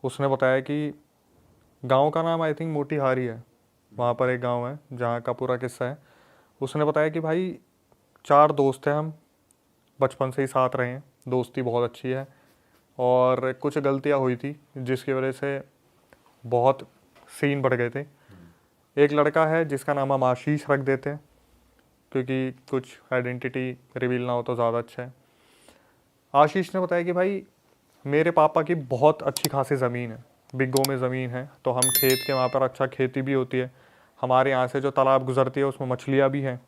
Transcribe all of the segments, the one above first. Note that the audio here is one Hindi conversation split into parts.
उसने बताया कि गांव का नाम आई थिंक मोतीहारी है, वहाँ पर एक गांव है जहाँ का पूरा किस्सा है। उसने बताया कि भाई 4 दोस्त हैं हम, बचपन से ही साथ रहे हैं, दोस्ती बहुत अच्छी है, और कुछ गलतियाँ हुई थी जिसकी वजह से बहुत सीन बढ़ गए थे। एक लड़का है जिसका नाम हम आशीष रख देते हैं क्योंकि कुछ आइडेंटिटी रिवील ना हो तो ज़्यादा अच्छा है। आशीष ने बताया कि भाई मेरे पापा की बहुत अच्छी खासी ज़मीन है, बिग्गों में ज़मीन है, तो हम खेत के वहाँ पर अच्छा खेती भी होती है। हमारे यहाँ से जो तालाब गुजरती है उसमें मछलियाँ भी हैं,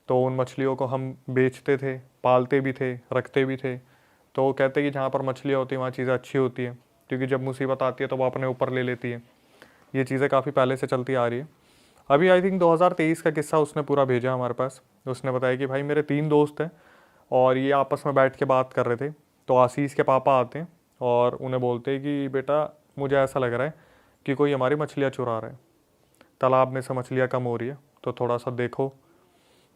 तो उन मछलियों को हम बेचते थे, पालते भी थे, रखते भी थे। तो वो कहते कि जहाँ पर मछलियाँ होती हैं वहाँ चीज़ें अच्छी होती है, क्योंकि जब मुसीबत आती है तो वो अपने ऊपर ले लेती है। ये चीज़ें काफ़ी पहले से चलती आ रही है। अभी आई थिंक 2023 का किस्सा उसने पूरा भेजा हमारे पास। उसने बताया कि भाई मेरे 3 दोस्त हैं और ये आपस में बैठ के बात कर रहे थे, तो आशीष के पापा आते हैं और उन्हें बोलते हैं कि बेटा मुझे ऐसा लग रहा है कि कोई हमारी मछलियाँ चुरा रहा है, तालाब में से मछलियाँ कम हो रही है, तो थोड़ा सा देखो।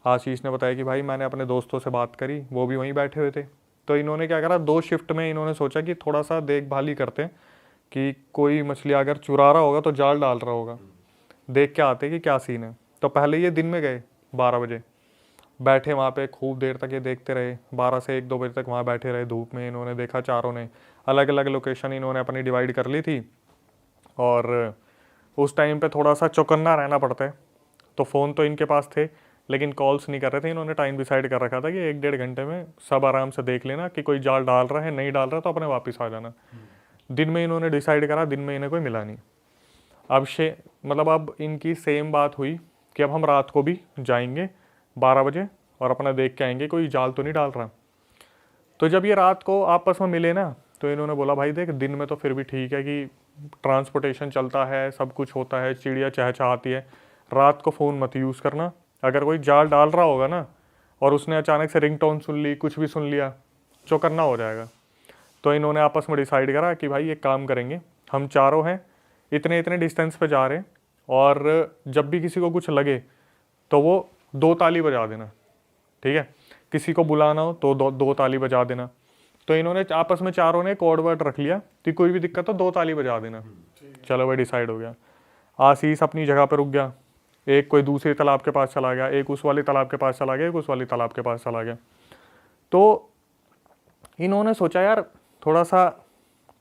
आशीष ने बताया कि भाई मैंने अपने दोस्तों से बात करी, वो भी वहीं बैठे हुए थे, तो इन्होंने क्या करा, 2 शिफ्ट में इन्होंने सोचा कि थोड़ा सा देखभाल ही करते हैं कि कोई मछली अगर चुरा रहा होगा तो जाल डाल रहा होगा, देख के आते कि क्या सीन है। तो पहले ये दिन में गए 12 बजे, बैठे वहाँ पे खूब देर तक ये देखते रहे, 12 से 1-2 बजे तक वहाँ बैठे रहे धूप में। इन्होंने देखा, चारों ने अलग अलग लोकेशन इन्होंने अपनी डिवाइड कर ली थी, और उस टाइम पे थोड़ा सा चौकन्ना रहना पड़ता है। तो फ़ोन तो इनके पास थे लेकिन कॉल्स नहीं कर रहे थे। इन्होंने टाइम डिसाइड कर रखा था कि 1-1.5 घंटे में सब आराम से देख लेना कि कोई जाल डाल रहा है, नहीं डाल रहा तो अपने वापस आ जाना। दिन में इन्होंने डिसाइड करा, दिन में इन्हें कोई मिला नहीं। अब इनकी सेम बात हुई कि अब हम रात को भी जाएंगे 12 बजे और अपना देख के आएंगे कोई जाल तो नहीं डाल रहा। तो जब ये रात को आपस में मिले ना, तो इन्होंने बोला भाई देख, दिन में तो फिर भी ठीक है कि ट्रांसपोर्टेशन चलता है, सब कुछ होता है, चिड़िया चहचहाती है, रात को फ़ोन मत यूज़ करना। अगर कोई जाल डाल रहा होगा ना और उसने अचानक से रिंगटोन सुन ली, कुछ भी सुन लिया, चौकन्ना हो जाएगा। तो इन्होंने आपस में डिसाइड करा कि भाई एक काम करेंगे, हम चारों हैं, इतने इतने डिस्टेंस पे जा रहे हैं, और जब भी किसी को कुछ लगे तो वो 2 ताली बजा देना, ठीक है। किसी को बुलाना हो तो 2 ताली बजा देना। तो इन्होंने आपस में चारों ने कोड वर्ड रख लिया कि कोई भी दिक्कत हो 2 ताली बजा देना। चलो भाई डिसाइड हो गया। आशीष अपनी जगह पर रुक गया, एक कोई दूसरे तालाब के पास चला गया, एक उस वाले तालाब के पास चला गया, एक उस वाले तालाब के पास चला गया। तो इन्होंने सोचा यार थोड़ा सा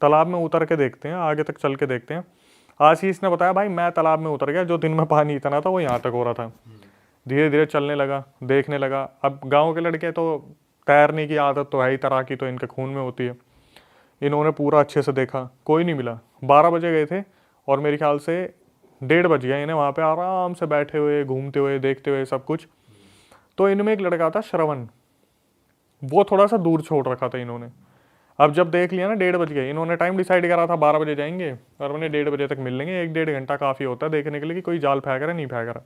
तालाब में उतर के देखते हैं, आगे तक चल के देखते हैं। आशीष ने बताया भाई मैं तालाब में उतर गया, जो दिन में पानी इतना था वो यहाँ तक हो रहा था। धीरे धीरे चलने लगा, देखने लगा। अब गांव के लड़के तो तैरने की आदत तो है ही, तैराकी तो इनके खून में होती है। इन्होंने पूरा अच्छे से देखा, कोई नहीं मिला। 12 बजे गए थे और मेरे ख्याल से 1:30 बज गया इन्हें वहाँ पे आराम से बैठे हुए, घूमते हुए, देखते हुए सब कुछ। तो इनमें एक लड़का था श्रवण, वो थोड़ा सा दूर छोड़ रखा था इन्होंने। अब जब देख लिया ना 1:30 बज गए, इन्होंने टाइम डिसाइड करा था 12 बजे जाएंगे और उन्हें 1:30 बजे तक मिल लेंगे। 1-1.5 घंटा काफ़ी होता है देखने के लिए कि कोई जाल फेंक रहा है नहीं फेंक रहा।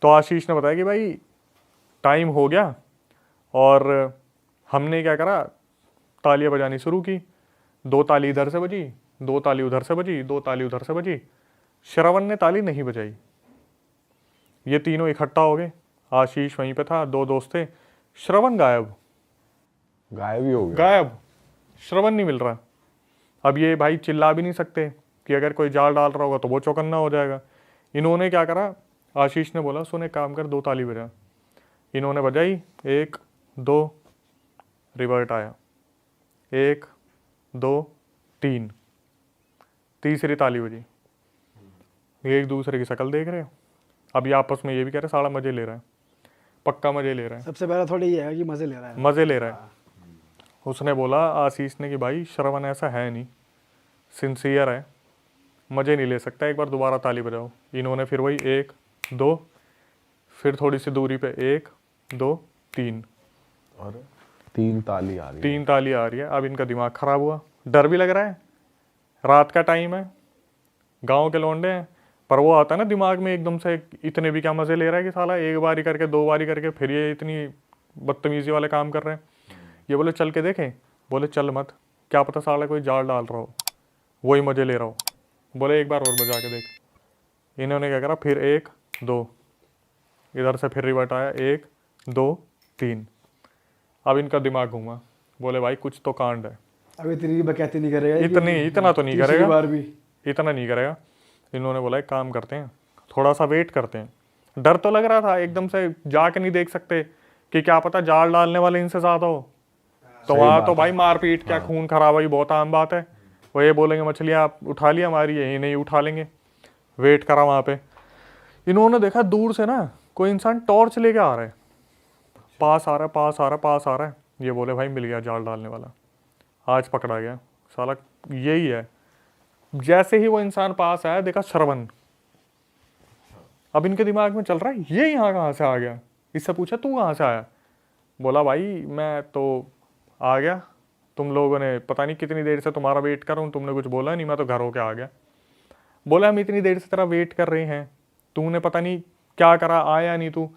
तो आशीष ने बताया कि भाई टाइम हो गया, और हमने क्या करा, तालियां बजानी शुरू की। 2 ताली इधर से बजी, 2 ताली उधर से बजी, 2 ताली उधर से बजी। श्रवण ने ताली नहीं बजाई। ये तीनों इकट्ठा हो गए, आशीष वहीं पे था, 2 दोस्त थे, श्रवण गायब ही हो गया, गायब, श्रवण नहीं मिल रहा। अब ये भाई चिल्ला भी नहीं सकते कि अगर कोई जाल डाल रहा होगा तो वो चौकन्ना हो जाएगा। इन्होंने क्या करा, आशीष ने बोला सुन एक काम कर, 2 ताली बजा। इन्होंने बजाई, 1 2, रिवर्ट आया, 1 2 3, तीसरी ताली बजी। एक दूसरे की शक्ल देख रहे हैं। अब ये आपस में ये भी कह रहे साला मजे ले रहा है, पक्का मजे ले रहा है। सबसे पहला थोड़ी ये है कि मजे ले रहा है, मजे ले रहा है। उसने बोला आशीष ने कि भाई श्रवण ऐसा है नहीं, सिंसियर है, मजे नहीं ले सकता, एक बार दोबारा ताली बजाओ। इन्होंने फिर वही 1 2, फिर थोड़ी सी दूरी पे 1 2 3, और 3 ताली आ रही है। 3 ताली आ रही है। अब इनका दिमाग खराब हुआ, डर भी लग रहा है, रात का टाइम है, गांव के लौंडे हैं, पर वो आता है ना दिमाग में एकदम से, इतने भी क्या मजे ले रहा है कि साला 1 बारी करके 2 बारी करके फिर ये इतनी बदतमीजी वाले काम कर रहे हैं। ये बोले चल के देखें, बोले चल मत, क्या पता साला कोई जाल डाल रहा हो, वही मजे ले रहा हो। बोले एक बार और बजा के देख। इन्होंने क्या करा, फिर 1 2, इधर से फिर रिवर्ट आया, 1 2 3। अब इनका दिमाग घूमा, बोले भाई कुछ तो कांड है, अभी इतनी बकैती नहीं करेगा इतना तो नहीं तीसरी करेगा, बार भी। इतना नहीं करेगा। इन्होंने बोला एक काम करते हैं, थोड़ा सा वेट करते हैं। डर तो लग रहा था, एकदम से जाके नहीं देख सकते कि क्या पता जाल डालने वाले इनसे ज्यादा हो, तो वहां तो भाई मारपीट क्या खून खराबा बहुत आम बात है। वो ये बोलेंगे मछलियां आप उठा लिया हमारी, यही नहीं उठा लेंगे। वेट करा वहां पे, इन्होंने देखा दूर से ना कोई इंसान टॉर्च लेके आ रहा है, पास आ रहा है, पास आ रहा है, पास आ रहा है। ये बोले भाई मिल गया जाल डालने वाला, आज पकड़ा गया साला, यही है। जैसे ही वो इंसान पास आया देखा श्रवण। अब इनके दिमाग में चल रहा है ये यहाँ कहाँ से आ गया। इससे पूछा तू कहाँ से आया, बोला भाई मैं तो आ गया, तुम लोगों ने पता नहीं कितनी देर से तुम्हारा वेट कर रहा हूँ, तुमने कुछ बोला नहीं, मैं तो घर होके आ गया। बोला हम इतनी देर से तेरा वेट कर रहे हैं, तूने पता नहीं क्या करा, आया नहीं तू।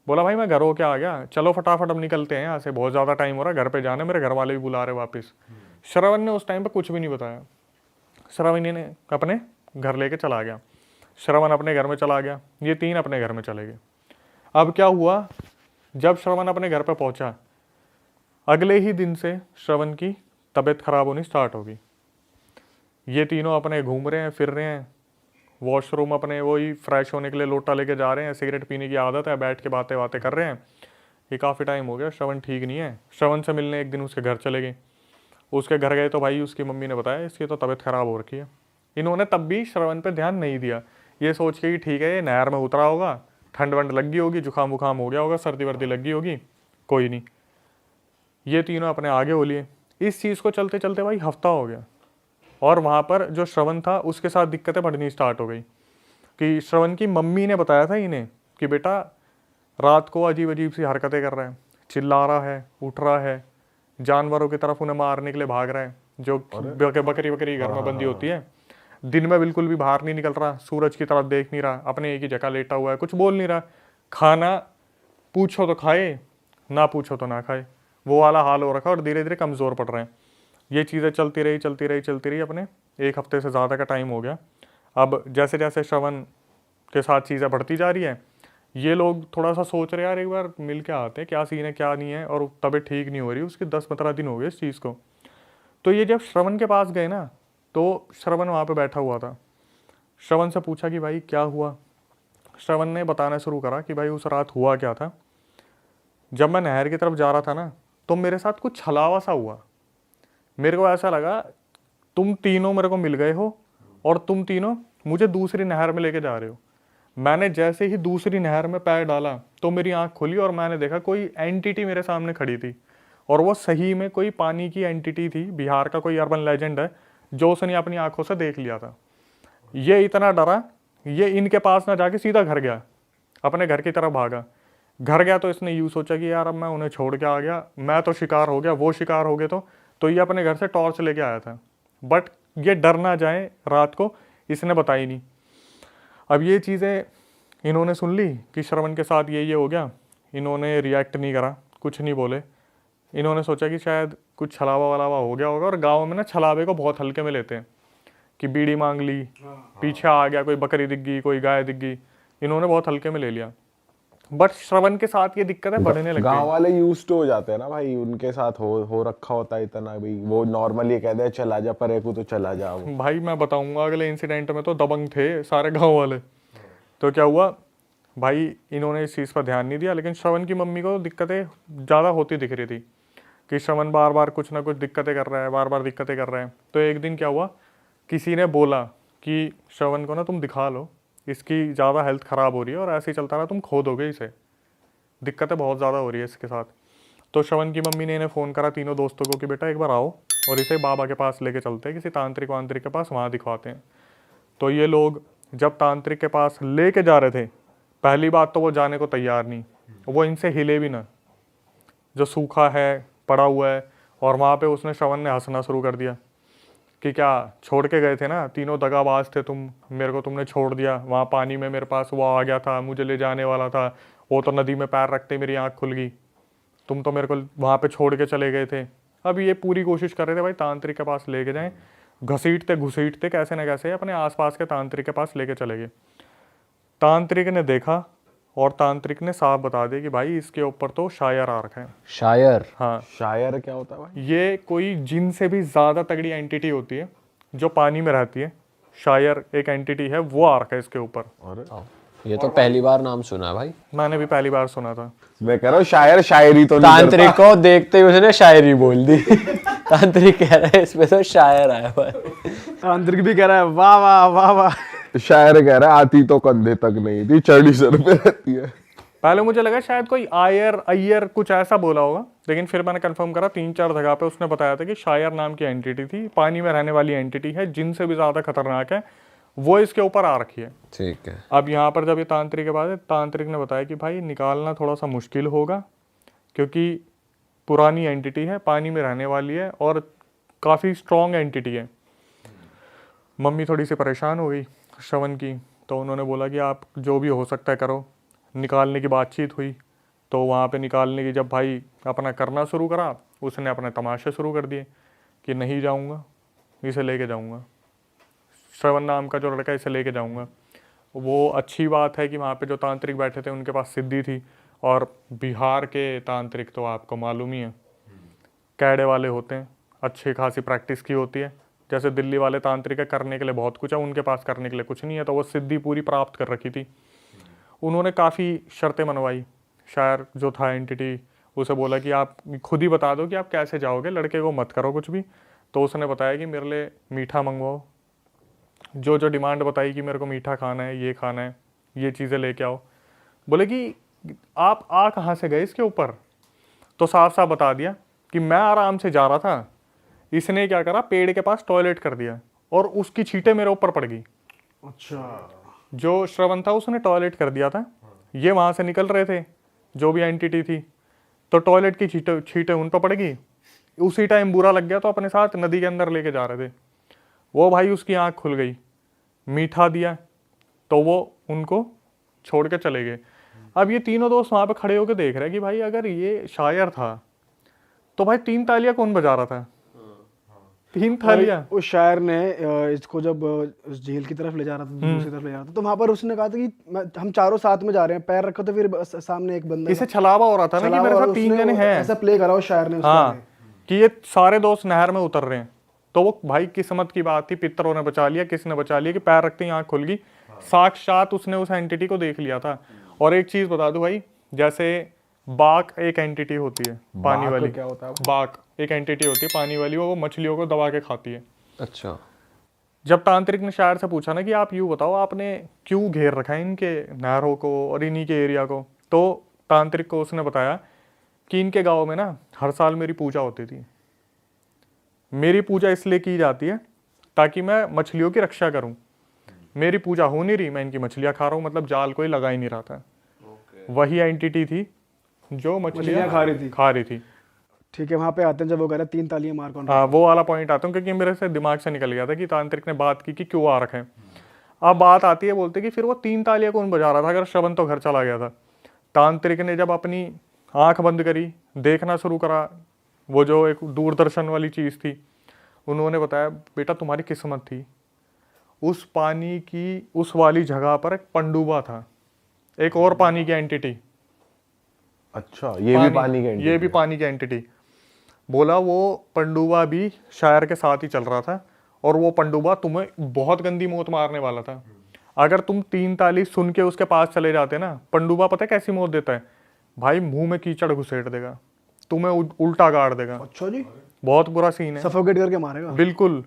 बोला भाई मैं घर होके आ गया, चलो फटाफट अब निकलते हैं यहाँ से, बहुत ज़्यादा टाइम हो रहा है, घर पे जाना, मेरे घर वाले भी बुला रहे वापस। श्रवण ने उस टाइम पे कुछ भी नहीं बताया, श्रवण ने अपने घर लेके चला गया। श्रवण अपने घर में चला गया, ये तीन अपने घर में चले गए। अब क्या हुआ, जब श्रवण अपने घर पे पहुंचा, अगले ही दिन से श्रवण की तबीयत खराब होनी स्टार्ट होगी। ये तीनों अपने घूम रहे हैं, फिर रहे हैं, वॉशरूम अपने वही फ्रेश होने के लिए लोटा लेके जा रहे हैं, सिगरेट पीने की आदत है, बैठ के बातें बातें कर रहे हैं। ये काफ़ी टाइम हो गया, श्रवण ठीक नहीं है। श्रवण से मिलने एक दिन उसके घर चले गए। उसके घर गए तो भाई उसकी मम्मी ने बताया इसकी तो तबीयत खराब हो रखी है। इन्होंने तब भी श्रवण पे ध्यान नहीं दिया, ये सोच के कि ठीक है ये नहर में उतरा होगा, ठंड वंड लग गई होगी, जुकाम वुकाम हो गया होगा, सर्दी वर्दी लग गई होगी, कोई नहीं। ये तीनों अपने आगे हो लिए। इस चीज़ को चलते चलते भाई हफ्ता हो गया, और वहाँ पर जो श्रवण था उसके साथ दिक्कतें बढ़नी स्टार्ट हो गई। कि श्रवण की मम्मी ने बताया था इन्हें कि बेटा रात को अजीब अजीब सी हरकतें कर रहा है, चिल्ला रहा है, उठ रहा है, जानवरों की तरफ उन्हें मारने के लिए भाग रहा है, जो बकरी बकरी घर में बंदी होती है। दिन में बिल्कुल भी बाहर नहीं निकल रहा, सूरज की तरफ देख नहीं रहा, अपने एक ही जगह लेटा हुआ है, कुछ बोल नहीं रहा। खाना पूछो तो खाए, ना पूछो तो ना खाए, वो वाला हाल हो रखा, और धीरे धीरे कमज़ोर पड़ रहे हैं। ये चीज़ें चलती रही अपने एक हफ्ते से ज़्यादा का टाइम हो गया। अब जैसे जैसे श्रवण के साथ चीज़ें बढ़ती जा रही है, ये लोग थोड़ा सा सोच रहे यार एक बार मिल के आते हैं, क्या सीन है क्या नहीं है, और तबीयत ठीक नहीं हो रही, उसके 10-15 दिन हो गए इस चीज़ को। तो ये जब श्रवण के पास गए ना, तो श्रवण वहाँ पे बैठा हुआ था। श्रवण से पूछा कि भाई क्या हुआ। श्रवण ने बताना शुरू करा कि भाई उस रात हुआ क्या था। जब मैं नहर की तरफ जा रहा था ना, तो मेरे साथ कुछ छलावा सा हुआ। मेरे को ऐसा लगा तुम तीनों मेरे को मिल गए हो, और तुम तीनों मुझे दूसरी नहर में लेके जा रहे हो। मैंने जैसे ही दूसरी नहर में पैर डाला तो मेरी आंख खुली, और मैंने देखा कोई एंटिटी मेरे सामने खड़ी थी, और वो सही में कोई पानी की एंटिटी थी। बिहार का कोई अर्बन लेजेंड है जो उसने अपनी आंखों से देख लिया था। ये इतना डरा, ये इनके पास ना जाके सीधा घर गया, अपने घर की तरफ भागा। घर गया तो इसने यूँ सोचा कि यार अब मैं उन्हें छोड़ के आ गया, मैं तो शिकार हो गया, वो शिकार हो गए। तो ये अपने घर से टॉर्च लेके आया था, बट ये डर ना जाए रात को, इसने बताई नहीं। अब ये चीज़ें इन्होंने सुन ली कि श्रवण के साथ ये हो गया। इन्होंने रिएक्ट नहीं करा, कुछ नहीं बोले। इन्होंने सोचा कि शायद कुछ छलावा वलावा हो गया होगा, और गाँव में ना छलावे को बहुत हल्के में लेते हैं कि बीड़ी मांग ली, पीछे आ गया, कोई बकरी दिख गई, कोई गाय दिख गई, इन्होंने बहुत हल्के में ले लिया। बट श्रवण के साथ ये दिक्कतें बढ़ने लगी। गांव वाले यूज्ड हो जाते हैं ना भाई, उनके साथ हो रखा होता है इतना भी, वो नॉर्मली कहते हैं चला जा परे को, तो चला जा। भाई मैं बताऊंगा अगले इंसिडेंट में तो दबंग थे सारे गांव वाले। तो क्या हुआ भाई, इन्होंने इस चीज़ पर ध्यान नहीं दिया, लेकिन श्रवण की मम्मी को दिक्कतें ज़्यादा होती दिख रही थी कि श्रवण बार बार कुछ ना कुछ दिक्कतें कर रहा है, बार बार दिक्कतें कर रहा है। तो एक दिन क्या हुआ, किसी ने बोला कि श्रवण को ना तुम दिखा लो, इसकी ज़्यादा हेल्थ ख़राब हो रही है, और ऐसे ही चलता रहा तुम खो दोगे इसे, दिक्कतें बहुत ज़्यादा हो रही है इसके साथ। तो श्रवण की मम्मी ने इन्हें फ़ोन करा तीनों दोस्तों को कि बेटा एक बार आओ और इसे बाबा के पास लेके चलते हैं, किसी तांत्रिक वांत्रिक के पास, वहाँ दिखवाते हैं। तो ये लोग जब तांत्रिक के पास लेके जा रहे थे, पहली बात तो वो जाने को तैयार नहीं, वो इनसे हिले भी ना, जो सूखा है पड़ा हुआ है। और वहाँ पे उसने श्रवण ने हंसना शुरू कर दिया कि क्या छोड़ के गए थे ना, तीनों दगाबाज थे तुम, मेरे को तुमने छोड़ दिया वहाँ पानी में, मेरे पास वो आ गया था, मुझे ले जाने वाला था, वो तो नदी में पैर रखते मेरी आँख खुल गई, तुम तो मेरे को वहाँ पे छोड़ के चले गए थे। अब ये पूरी कोशिश कर रहे थे भाई तांत्रिक के पास लेके जाएं, घसीटते घुसीटते कैसे न कैसे अपने आसपास के तांत्रिक के पास लेके चले गए। तांत्रिक ने देखा और तांत्रिक ने साफ बता दिया कि भाई इसके ऊपर तो शायर आ रखा है। शायर? हाँ, शायर क्या होता है भाई? ये कोई जिन से भी ज़्यादा तगड़ी एंटिटी होती है जो पानी में रहती है। शायर एक एंटिटी है, वो आ रखा है इसके ऊपर। अरे ये तो पहली बार नाम सुना है भाई। मैंने भी पहली बार सुना था। मैं कह रहा हूँ शायर शायरी तो नहीं तांत्रिक करता। को देखते ही उसने शायरी बोल दी। तांत्रिक कह रहा है इसमें तो शायर आया हुआ है। तांत्रिक भी कह रहा है वाह वाह वाह वाह। शायर कह रहा है आती तो कंधे तक नहीं थी, चढ़ी सर पे रहती है। पहले मुझे लगा शायद कोई आयर अय्यर कुछ ऐसा बोला होगा, लेकिन फिर मैंने कंफर्म करा 3-4 जगह पे उसने बताया था कि शायर नाम की एंटिटी थी, पानी में रहने वाली एंटिटी है, जिनसे भी ज़्यादा खतरनाक है, वो इसके ऊपर आ रखी है। ठीक है। अब यहाँ पर जब ये तांत्रिक के बाद है, तांत्रिक ने बताया कि भाई निकालना थोड़ा सा मुश्किल होगा, क्योंकि पुरानी एंटिटी है, पानी में रहने वाली है और काफ़ी स्ट्रॉन्ग एंटिटी है। मम्मी थोड़ी सी परेशान हो गई श्रवण की, तो उन्होंने बोला कि आप जो भी हो सकता है करो। निकालने की बातचीत हुई, तो वहाँ पे निकालने की जब भाई अपना करना शुरू करा, उसने अपने तमाशे शुरू कर दिए कि नहीं जाऊँगा, इसे लेके जाऊँगा, श्रवण नाम का जो लड़का, इसे लेके जाऊँगा। वो अच्छी बात है कि वहाँ पे जो तांत्रिक बैठे थे उनके पास सिद्धि थी, और बिहार के तांत्रिक तो आपको मालूम ही है, कैडे वाले होते हैं, अच्छी खासी प्रैक्टिस की होती है। जैसे दिल्ली वाले तांत्रिक है, करने के लिए बहुत कुछ है, उनके पास करने के लिए कुछ नहीं है, तो वो सिद्धि पूरी प्राप्त कर रखी थी। उन्होंने काफ़ी शर्तें मनवाई। शायर जो था एंटिटी, उसे बोला कि आप खुद ही बता दो कि आप कैसे जाओगे, लड़के को मत करो कुछ भी। तो उसने बताया कि मेरे लिए मीठा मंगवाओ, जो जो डिमांड बताई कि मेरे को मीठा खाना है, ये खाना है, ये चीज़ें लेके आओ। बोले कि आप आ कहाँ से गए इसके ऊपर? तो साफ साफ बता दिया कि मैं आराम से जा रहा था, इसने क्या करा, पेड़ के पास टॉयलेट कर दिया और उसकी छींटें मेरे ऊपर पड़ गई। अच्छा, जो श्रवण था उसने टॉयलेट कर दिया था, ये वहाँ से निकल रहे थे जो भी एंटिटी थी, तो टॉयलेट की छींटें उन पर पड़ गई। उसी टाइम बुरा लग गया, तो अपने साथ नदी के अंदर लेके जा रहे थे। वो भाई उसकी आँख खुल गई, मीठा दिया, तो वो उनको छोड़ के चले गए। अब ये तीनों दोस्त वहाँ पे खड़े होकर देख रहे हैं कि भाई अगर ये शायर था तो भाई 3 तालियां कौन बजा रहा था? 3 थालियां। उस शायर ने इसको जब उस झील की तरफ ले जा रहा था, दूसरी तरफ ले जा रहा था, तो वहां पर उसने कहा था कि हम चारों साथ में जा रहे हैं, पैर रखो, तो फिर सामने एक बंदा इसे छलावा हो रहा था ना कि मेरे साथ 3 जने हैं। ऐसा प्ले करा उस शायर ने उसके हाँ, आगे। कि ये सारे दोस्त नहर में उतर रहे हैं। तो वो भाई किस्मत की बात थी, पितरों ने बचा लिया, किसने बचा लिया कि पैर रखते ही आँख खुल गई। साक्षात उसने उस एंटिटी को देख लिया था। और एक चीज बता दूं भाई, जैसे बाघ एक एंटिटी होती है पानी वाली। क्या होता है? बाघ एक एंटिटी होती है पानी वाली, वो मछलियों को दबा के खाती है। अच्छा। जब तांत्रिक ने शायर से पूछा ना कि आप यूँ बताओ आपने क्यों घेर रखा है इनके नहरों को और इन्हीं के एरिया को, तो तांत्रिक को उसने बताया कि इनके गाँव में ना हर साल मेरी पूजा होती थी। मेरी पूजा इसलिए की जाती है ताकि मैं मछलियों की रक्षा करूं। मेरी पूजा हो नहीं रही, मैं इनकी मछलियां खा रहा हूं, मतलब जाल कोई लगा ही नहीं रहा था। वही एंटिटी थी जो मछलियां खा रही थी। ठीक है, वहां पे आते हैं जब वो कह रहे 3 तालियां मार कौन। हाँ, वो वाला पॉइंट आता हूँ, क्योंकि मेरे से दिमाग से निकल गया था कि तांत्रिक ने बात की कि क्यों आ रखे हैं। अब बात आती है, बोलते कि फिर वो 3 तालियां कौन बजा रहा था अगर श्रवण तो घर चला गया था। तांत्रिक ने जब अपनी आंख बंद करी, देखना शुरू करा, वो जो एक दूरदर्शन वाली चीज़ थी, उन्होंने बताया बेटा तुम्हारी किस्मत थी, उस पानी की उस वाली जगह पर एक पंडुबा था, एक और पानी की एंटिटी। अच्छा, ये भी पानी की एंटिटी? ये भी पानी की एंटिटी। बोला वो पंडुबा भी शायर के साथ ही चल रहा था, और वो पंडुबा तुम्हें बहुत गंदी मौत मारने वाला था। अगर तुम 3 ताली सुन के उसके पास चले जाते ना, पंडुबा पता है कैसी मौत देता है भाई? मुंह में कीचड़ घुसेड़ देगा, तुम्हें उल्टा गाड़ देगा। अच्छा जी, बहुत बुरा सीन है, सफोकेट करके मारेगा। बिल्कुल।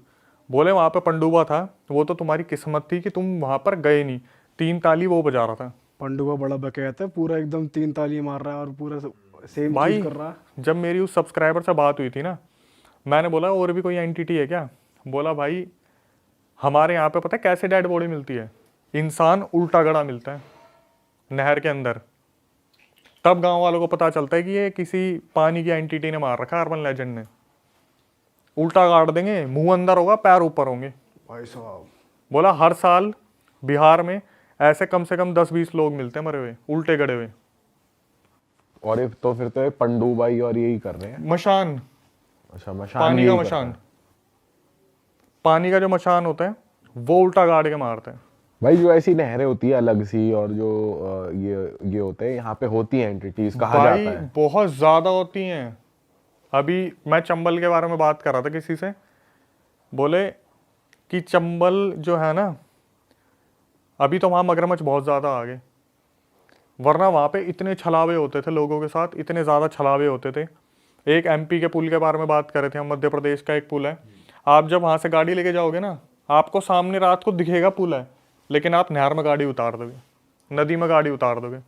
बोले वहां पे पंडुबा था, वो तो तुम्हारी किस्मत थी कि तुम वहां पर गए नहीं। 3 ताली वो बजा रहा था। पंडुबा बड़ा बकैत है, पूरा एकदम 3 तालियां मार रहा है और पूरा सेम भाई चीज कर रहा है। जब मेरी उस सब्सक्राइबर से बात हुई थी ना, मैंने बोला और भी कोई एंटिटी है क्या? बोला भाई हमारे यहाँ पे पता है कैसे डेड बॉडी मिलती है? इंसान उल्टा गड़ा मिलता है नहर के अंदर। तब गांव वालों को पता चलता है कि ये किसी पानी की एंटिटी ने मार रखा, अर्बन लेजेंड ने। उल्टा गाड़ देंगे, मुंह अंदर होगा, पैर ऊपर होंगे। भाई साहब, बोला हर साल बिहार में ऐसे कम से कम 10-20 लोग मिलते हैं मरे हुए, उल्टे गड़े हुए। और ये तो फिर तो ये पंडुबाई और यही कर रहे हैं। मशान, अच्छा, मशान पानी का यही कर मशान, रहे हैं। पानी का जो मशान होता है वो उल्टा गाड़ के मारते हैं। भाई जो ऐसी नहरें होती है अलग सी, और जो ये होते हैं यहाँ पे होती हैं एंटिटीज, कहा भाई जाता है। बहुत ज्यादा होती हैं। अभी मैं चंबल के बारे में बात कर रहा था किसी से, बोले कि चंबल जो है ना, अभी तो वहाँ मगरमच्छ बहुत ज़्यादा आ गए, वरना वहाँ पे इतने छलावे होते थे लोगों के साथ, इतने ज़्यादा छलावे होते थे। एक एमपी के पुल के बारे में बात कर रहे थे हम, मध्य प्रदेश का एक पुल है। आप जब वहाँ से गाड़ी लेके जाओगे ना, आपको सामने रात को दिखेगा पुल है, लेकिन आप नहर में गाड़ी उतार दोगे, नदी में गाड़ी उतार दोगे,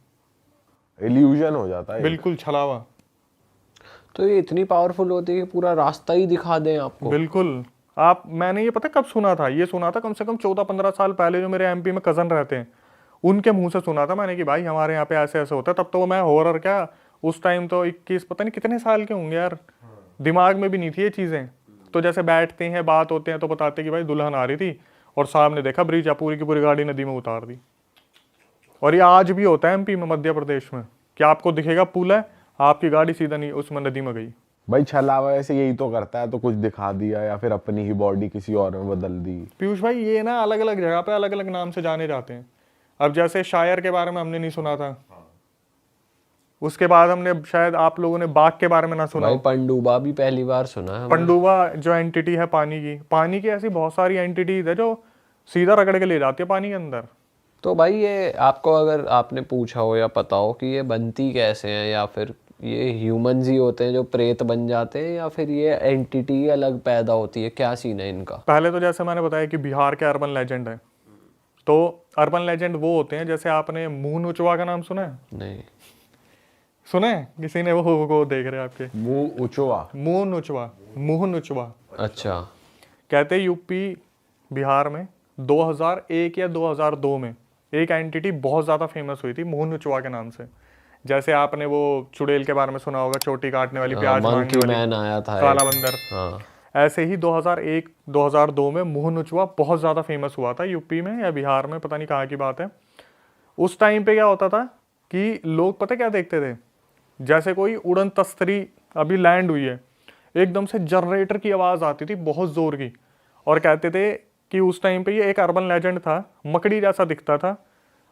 इल्यूजन हो जाता है। बिल्कुल छलावा। तो ये इतनी पावरफुल होती है कि पूरा रास्ता ही दिखा दें आपको। बिल्कुल। आप, मैंने ये पता कब सुना था, ये सुना था कम से कम 14-15 साल पहले, जो मेरे एमपी में कज़न रहते हैं उनके मुंह से सुना था मैंने कि भाई हमारे यहाँ पे ऐसे ऐसे होता है। तब तो मैं हॉरर क्या, उस टाइम तो 21 पता नहीं कितने साल के होंगे यार, दिमाग में भी नहीं थी ये चीज़ें। तो जैसे बैठते हैं बात होते हैं तो बताते कि भाई दुल्हन आ रही थी और सामने देखा ब्रिज, पूरी की पूरी गाड़ी नदी में उतार दी। और ये आज भी होता है एमपी में, मध्य प्रदेश में, कि आपको दिखेगा पुल है, आपकी गाड़ी सीधा नहीं उसमें नदी में गई। भाई छलावा ऐसे यही तो करता है, तो कुछ दिखा दिया या फिर अपनी ही बॉडी किसी और में बदल दी। पीयूष भाई ये ना अलग अलग जगह पे अलग अलग नाम से जाने जाते हैं। अब जैसे शायर के बारे में हमने नहीं सुना था, उसके बाद हमने शायद आप लोगों ने बाघ के बारे में ना सुना भाई हो। पंडुबा भी पहली बार सुना है हमने। पंडुबा जो एंटिटी है पानी की ऐसी बहुत सारी एंटिटीज है जो सीधा रगड़ के ले जाती है पानी के अंदर। तो भाई ये आपको अगर आपने पूछा हो या पता हो कि ये बनती कैसे हैं, या फिर ये ह्यूमंस ही होते हैं जो प्रेत बन जाते हैं, या फिर ये एंटिटी अलग पैदा होती है, क्या सीन है इनका? पहले तो जैसे मैंने बताया कि बिहार के अर्बन लेजेंड है, तो अर्बन लेजेंड वो होते हैं, जैसे आपने मुंह नुचवा का नाम सुना है? नहीं। सुना है किसी ने? वो देख रहे हैं आपके मुंह उचवा, मुंह नुचवा। अच्छा। कहते हैं यूपी बिहार में 2001 या 2002 में एक एंटिटी बहुत ज़्यादा फेमस हुई थी मुंह नुचवा के नाम से। जैसे आपने वो चुड़ैल के बारे में सुना होगा, चोटी काटने वाली, प्याज मंकी मांगने वाली, मैन आया था काला एक। बंदर। हाँ। ऐसे ही 2001-2002 में मुंह नुचवा बहुत ज़्यादा फेमस हुआ था यूपी में या बिहार में, पता नहीं कहाँ की बात है। उस टाइम पे क्या होता था कि लोग पता क्या देखते थे, जैसे कोई उड़न तस्तरी अभी लैंड हुई है, एकदम से जनरेटर की आवाज़ आती थी बहुत ज़ोर की, और कहते थे कि उस टाइम पे ये एक अर्बन लेजेंड था, मकड़ी जैसा दिखता था,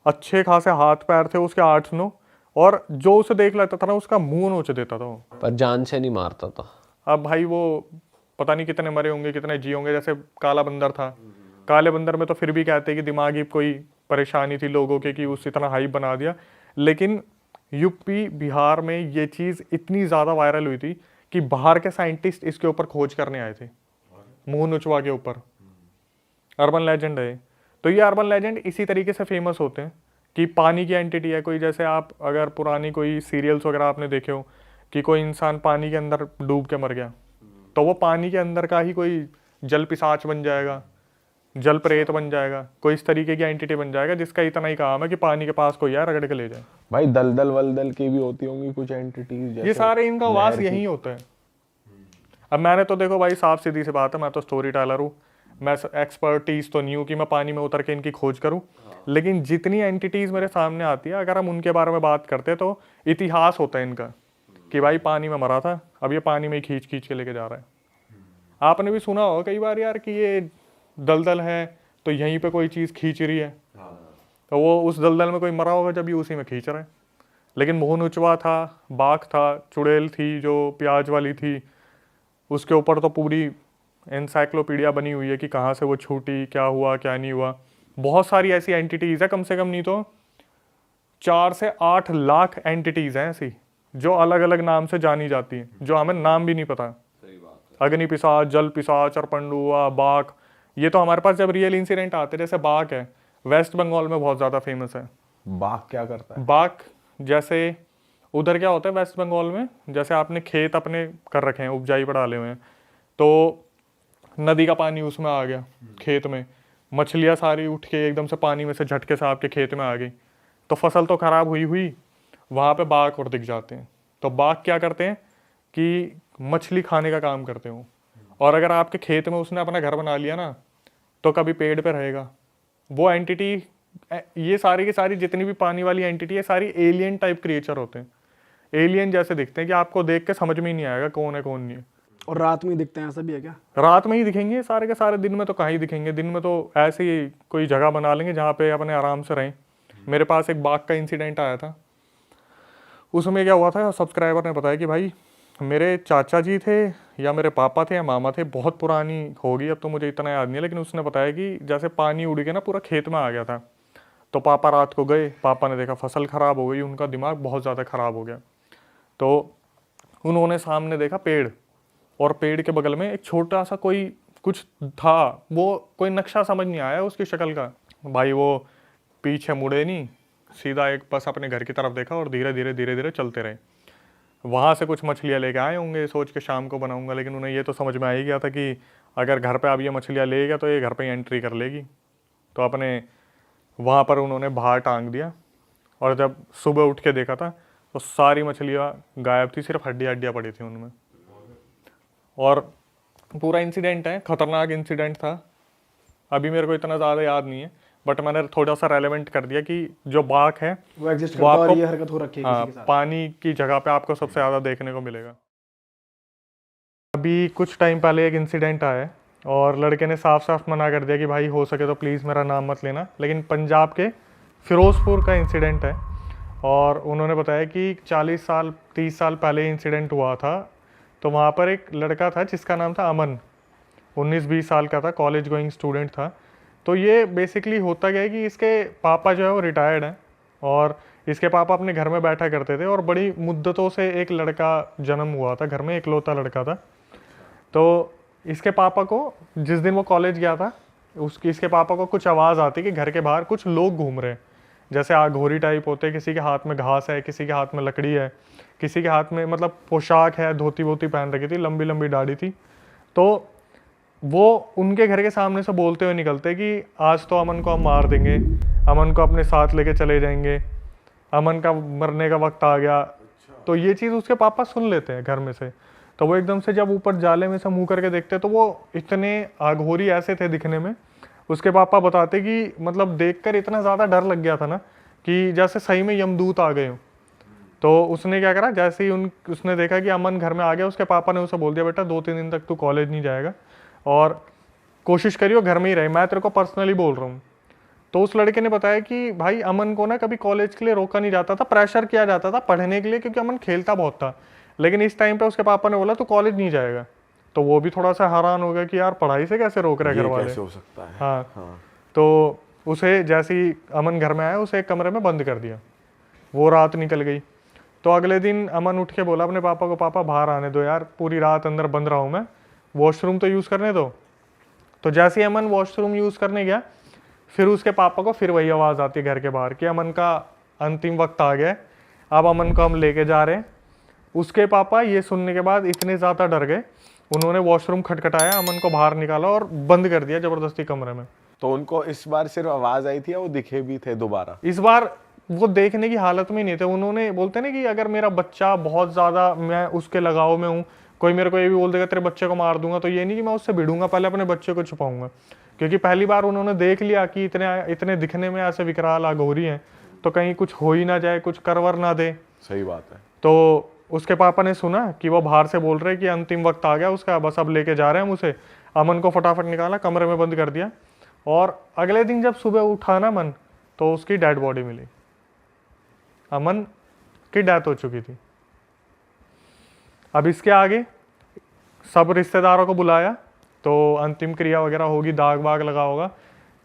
अच्छे खासे हाथ पैर थे उसके 8-9, और जो उसे देख लेता था ना उसका मुंह नोच देता था वो। पर जान से नहीं मारता था। अब भाई वो पता नहीं कितने मरे होंगे कितने जी होंगे। जैसे काला बंदर था, काले बंदर में तो फिर भी कहते हैं कि दिमागी कोई परेशानी थी लोगों के कि उस इतना हाइप बना दिया। लेकिन यूपी बिहार में ये चीज़ इतनी ज़्यादा वायरल हुई थी कि बाहर के साइंटिस्ट इसके ऊपर खोज करने आए थे, मुंह नुचवा के ऊपर। अर्बन लेजेंड है। तो ये अर्बन लेजेंड इसी तरीके से फेमस होते हैं कि पानी की एंटिटी है कोई। जैसे आप अगर पुरानी कोई सीरियल्स वगैरह आपने देखे हो कि कोई इंसान पानी के अंदर डूब के मर गया, तो वो पानी के अंदर का ही कोई जल पिशाच बन जाएगा, जल प्रेत बन जाएगा, कोई इस तरीके की एंटिटी बन जाएगा जिसका इतना ही काम है कि पानी के पास कोई आए रगड़ के ले जाए। भाई दलदल वलदल की भी होती होंगी कुछ एंटिटीज, ये सारे इनका वास यही होता है। अब मैंने तो देखो भाई साफ सीधी सी बात है, मैं तो स्टोरी टेलर हूँ, मैं एक्सपर्टीज तो नहीं हूँ कि मैं पानी में उतर के इनकी खोज करूँ। लेकिन जितनी एंटिटीज मेरे सामने आती है, अगर हम उनके बारे में बात करते हैं तो इतिहास होता है इनका कि भाई पानी में मरा था, अब ये पानी में ही खींच खींच के लेके जा रहा है। आपने भी सुना होगा कई बार यार कि ये दलदल है तो यहीं पे कोई चीज़ खींच रही है, तो वो उस दलदल में कोई मरा होगा जब ये उसी में खींच रहा है। लेकिन मोह नुचवा था, बाघ था, चुड़ैल थी जो प्याज वाली थी, उसके ऊपर तो पूरी एनसाइक्लोपीडिया बनी हुई है कि कहाँ से वो छूटी, क्या हुआ क्या नहीं हुआ। बहुत सारी ऐसी एंटिटीज़ है, कम से कम नहीं तो 4 से 8 लाख एंटिटीज़ हैं ऐसी जो अलग अलग नाम से जानी जाती हैं, जो हमें नाम भी नहीं पता। अग्नि पिशाच, जल पिशाच, पंडुआ, बाघ, ये तो हमारे पास जब रियल इंसिडेंट आते हैं, जैसे बाघ है, वेस्ट बंगाल में बहुत ज़्यादा फेमस है। बाघ क्या करता है? बाघ जैसे उधर क्या होता है वेस्ट बंगाल में, जैसे आपने खेत अपने कर रखे हैं, उपजाई पर डाले हुए हैं, तो नदी का पानी उसमें आ गया खेत में, मछलियाँ सारी उठ के एकदम से पानी में से झटके से आपके खेत में आ गई, तो फसल तो खराब हुई वहाँ पे बाघ और दिख जाते हैं। तो बाघ क्या करते हैं कि मछली खाने का काम करते हो, और अगर आपके खेत में उसने अपना घर बना लिया ना, तो कभी पेड़ पे रहेगा वो एंटिटी। ये सारी की सारी जितनी भी पानी वाली एंटिटी है, सारी एलियन टाइप क्रिएचर होते हैं, एलियन जैसे दिखते हैं कि आपको देख के समझ में ही नहीं आएगा कौन है कौन नहीं है। और रात में ही दिखते हैं, ऐसा भी है क्या? रात में ही दिखेंगे सारे के सारे, दिन में तो कहाँ ही दिखेंगे। दिन में तो ऐसे ही कोई जगह बना लेंगे जहाँ पे अपने आराम से रहें। मेरे पास एक बाघ का इंसिडेंट आया था, उसमें क्या हुआ था, सब्सक्राइबर ने बताया कि भाई मेरे चाचा जी थे या मेरे पापा थे या मामा थे, बहुत पुरानी होगी अब तो मुझे इतना याद नहीं है, लेकिन उसने बताया कि जैसे पानी उड़ के ना पूरा खेत में आ गया था, तो पापा रात को गए, पापा ने देखा फसल ख़राब हो गई, उनका दिमाग बहुत ज़्यादा ख़राब हो गया। तो उन्होंने सामने देखा पेड़, और पेड़ के बगल में एक छोटा सा कोई कुछ था, वो कोई नक्शा समझ नहीं आया उसकी शक्ल का। भाई वो पीछे मुड़े नहीं, सीधा एक बस अपने घर की तरफ देखा और धीरे धीरे चलते रहे। वहाँ से कुछ मछलियाँ लेके आए होंगे सोच के शाम को बनाऊंगा, लेकिन उन्हें ये तो समझ में आ ही गया था कि अगर घर पे अब ये मछलियाँ ले गया तो ये घर पे एंट्री कर लेगी। तो अपने वहाँ पर उन्होंने बाहर टांग दिया, और जब सुबह उठ के देखा था तो सारी मछलियाँ गायब थी, सिर्फ हड्डियाँ पड़ी थी उनमें। और पूरा इंसिडेंट है, ख़तरनाक इंसिडेंट था। अभी मेरे को इतना ज़्यादा याद नहीं है, बट मैंने थोड़ा सा रेलेवेंट कर दिया कि जो बाघ है वो एग्जिस्ट वो करता है और आपको, ये हरकत हो रखी है हाँ, किसी के साथ। पानी की जगह पे आपको सबसे ज़्यादा देखने को मिलेगा। अभी कुछ टाइम पहले एक इंसिडेंट आया है, और लड़के ने साफ साफ मना कर दिया कि भाई हो सके तो प्लीज़ मेरा नाम मत लेना, लेकिन पंजाब के फिरोज़पुर का इंसिडेंट है। और उन्होंने बताया कि 40 साल 30 साल पहले इंसिडेंट हुआ था। तो वहाँ पर एक लड़का था जिसका नाम था अमन, 19-20 साल का था, कॉलेज गोइंग स्टूडेंट था। तो ये बेसिकली होता क्या है कि इसके पापा जो है वो रिटायर्ड हैं, और इसके पापा अपने घर में बैठा करते थे, और बड़ी मुद्दतों से एक लड़का जन्म हुआ था घर में, इकलौता लड़का था। तो इसके पापा को जिस दिन वो कॉलेज गया था, इसके पापा को कुछ आवाज़ आती कि घर के बाहर कुछ लोग घूम रहे हैं, जैसे आघोरी टाइप होते, किसी के हाथ में घास है, किसी के हाथ में लकड़ी है, किसी के हाथ में मतलब पोशाक है, धोती वोती पहन रखी थी, लंबी लंबी दाढ़ी थी। तो वो उनके घर के सामने से बोलते हुए निकलते कि आज तो अमन को हम मार देंगे, अमन को अपने साथ लेके चले जाएंगे, अमन का मरने का वक्त आ गया। तो ये चीज़ उसके पापा सुन लेते हैं घर में से। तो वो एकदम से जब ऊपर जाले में से मुँह करके देखते तो वो इतने आघोरी ऐसे थे दिखने में। उसके पापा बताते कि मतलब देखकर इतना ज़्यादा डर लग गया था ना कि जैसे सही में यमदूत आ गए हो। तो उसने क्या करा, जैसे ही उसने देखा कि अमन घर में आ गया, उसके पापा ने उसे बोल दिया बेटा 2-3 दिन तक तू कॉलेज नहीं जाएगा, और कोशिश करियो घर में ही रहे, मैं तेरे को पर्सनली बोल रहा हूँ। तो उस लड़के ने बताया कि भाई अमन को ना कभी कॉलेज के लिए रोका नहीं जाता था, प्रेशर किया जाता था पढ़ने के लिए, क्योंकि अमन खेलता बहुत था। लेकिन इस टाइम पे उसके पापा ने बोला तू कॉलेज नहीं जाएगा। तो वो भी थोड़ा सा हैरान हो गया कि यार पढ़ाई से कैसे रोक रहे घर वाले, कैसे हो सकता है। हाँ। तो उसे जैसे ही अमन घर में आया, उसे एक कमरे में बंद कर दिया, वो रात निकल गई। तो अगले दिन अमन उठ के बोला अपने पापा को, पापा बाहर आने दो यार, पूरी रात अंदर बंद रहा हूँ मैं, वॉशरूम तो यूज़ करने दो। तो जैसे ही अमन वॉशरूम यूज़ करने गया, फिर उसके पापा को फिर वही आवाज़ आती है घर के बाहर कि अमन का अंतिम वक्त आ गया है, अब अमन को हम लेके जा रहे हैं। उसके पापा ये सुनने के बाद इतने ज़्यादा डर गए, उन्होंने वॉशरूम खटखटाया, अमन को बाहर निकाला और बंद कर दिया ज़बरदस्ती कमरे में। तो उनको इस बार सिर्फ आवाज़ आई थी या वो दिखे भी थे दोबारा? इस बार वो देखने की हालत में नहीं थे। उन्होंने बोलते ना कि अगर मेरा बच्चा बहुत ज़्यादा, मैं उसके लगाव में हूँ, कोई मेरे को ये भी बोल देगा तेरे बच्चे को मार दूंगा, तो ये नहीं कि मैं उससे भिड़ूंगा, पहले अपने बच्चे को छुपाऊंगा। क्योंकि पहली बार उन्होंने देख लिया कि इतने दिखने में ऐसे विकराल अघोरी हैं, तो कहीं कुछ हो ही ना जाए, कुछ करवर ना दे। सही बात है। तो उसके पापा ने सुना कि वो बाहर से बोल रहे कि अंतिम वक्त आ गया उसका, बस अब लेके जा रहे हैं हम उसे। अमन को फटाफट निकाला, कमरे में बंद कर दिया, और अगले दिन जब सुबह उठा ना अमन, तो उसकी डेड बॉडी मिली। अमन की डेथ हो चुकी थी। अब इसके आगे सब रिश्तेदारों को बुलाया, तो अंतिम क्रिया वगैरह होगी, दाग वाग लगा होगा।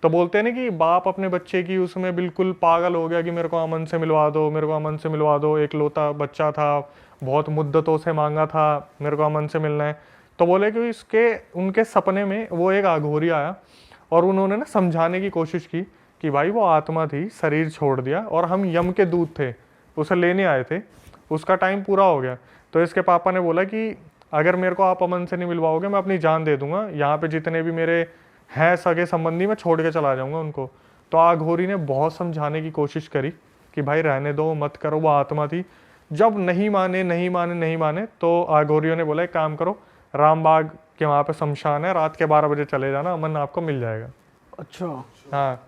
तो बोलते हैं ना कि बाप अपने बच्चे की उसमें बिल्कुल पागल हो गया कि मेरे को अमन से मिलवा दो, मेरे को अमन से मिलवा दो, एक लौता बच्चा था, बहुत मुद्दतों से मांगा था, मेरे को अमन से मिलना है। तो बोले कि उनके सपने में वो एक अघोरी आया, और उन्होंने ना समझाने की कोशिश की कि भाई वो आत्मा थी, शरीर छोड़ दिया, और हम यम के दूत थे, उसे लेने आए थे, उसका टाइम पूरा हो गया। तो इसके पापा ने बोला कि अगर मेरे को आप अमन से नहीं मिलवाओगे, मैं अपनी जान दे दूंगा, यहाँ पे जितने भी मेरे हैं सगे संबंधी, मैं छोड़ के चला जाऊंगा उनको। तो अघोरी ने बहुत समझाने की कोशिश करी कि भाई रहने दो, मत करो, वो आत्मा थी। जब नहीं माने तो अघोरियों ने बोला एक काम करो, रामबाग के वहाँ पे शमशान है, रात के 12 बजे चले जाना, अमन आपको मिल जाएगा। अच्छा हाँ।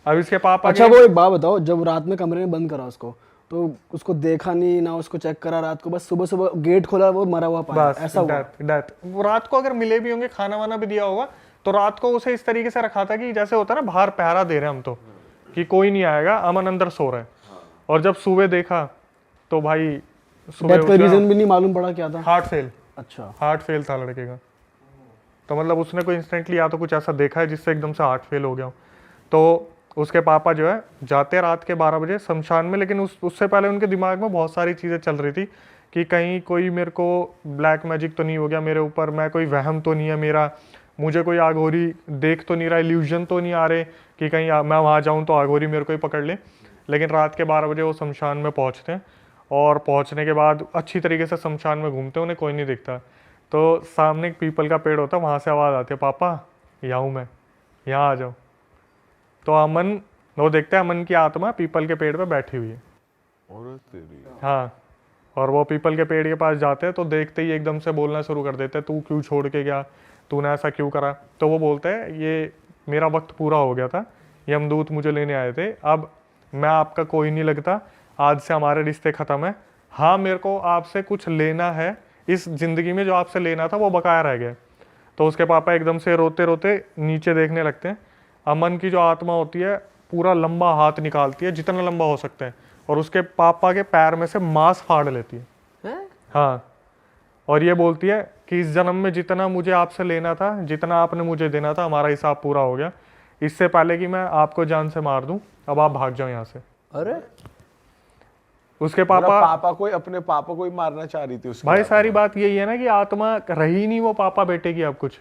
अब इसके पापा अच्छा, वो एक बात बताओ, जब रात में कमरे में बंद करा उसको, तो उसको देखा नहीं ना, उसको चेक करा रात को, बस सुबह सुबह गेट खोला वो मरा हुआ पाया, बस ऐसा हुआ। डेथ वो रात को अगर मिले भी होंगे, खाना वाना भी दिया होगा, तो रात को उसे इस तरीके से रखा था कि जैसे होता है ना बाहर पहरा दे रहे हैं हम, तो कि कोई नहीं आएगा, अमन अंदर सो रहा है। और जब सुबह देखा तो भाई डेथ का रीजन भी नहीं मालूम पड़ा क्या था। हार्ट फेल, अच्छा, हार्ट फेल था लड़के का। तो मतलब उसने कोई इंस्टेंटली या तो कुछ ऐसा देखा है जिससे एकदम से हार्ट फेल हो गया हो। तो उसके पापा जो है जाते रात के 12 बजे शमशान में, लेकिन उससे पहले उनके दिमाग में बहुत सारी चीज़ें चल रही थी कि कहीं कोई मेरे को ब्लैक मैजिक तो नहीं हो गया मेरे ऊपर, मैं कोई वहम तो नहीं है मेरा, मुझे कोई आघोरी देख तो नहीं रहा, इल्यूजन तो नहीं आ रहे कि कहीं मैं वहाँ जाऊँ तो आघोरी मेरे को ही पकड़ ले। लेकिन रात के 12 बजे वो शमशान में पहुँचते हैं, और पहुँचने के बाद अच्छी तरीके से शमशान में घूमते हैं, उन्हें कोई नहीं दिखता। तो सामने एक पीपल का पेड़ होता है, वहाँ से आवाज़ आती है, पापा यहाँ हूँ मैं, यहाँ आ जाओ। तो अमन, वो देखते हैं अमन की आत्मा पीपल के पेड़ पे बैठी हुई है। और तेरी हाँ, और वो पीपल के पेड़ के पास जाते हैं तो देखते ही एकदम से बोलना शुरू कर देते हैं, तू क्यों छोड़ के गया, तूने ऐसा क्यों करा। तो वो बोलते हैं ये मेरा वक्त पूरा हो गया था, यमदूत मुझे लेने आए थे, अब मैं आपका कोई नहीं लगता, आज से हमारे रिश्ते ख़त्म है। हाँ, मेरे को आपसे कुछ लेना है इस ज़िंदगी में, जो आपसे लेना था वो बकाया रह गया। तो उसके पापा एकदम से रोते रोते नीचे देखने लगते हैं। अमन की जो आत्मा होती है पूरा लंबा हाथ निकालती है, जितना लंबा हो सकता है, और उसके पापा के पैर में से मांस फाड़ लेती है। हाँ, और ये बोलती है कि इस जन्म में जितना मुझे आपसे लेना था, जितना आपने मुझे देना था, हमारा हिसाब पूरा हो गया। इससे पहले कि मैं आपको जान से मार दूं, अब आप भाग जाओ यहाँ से। अरे उसके मतलब पापा अपने पापा को ही मारना चाह रही थी उसकी भाई, आत्मा। सारी बात यही है ना कि आत्मा रही नहीं वो पापा बेटे की, अब कुछ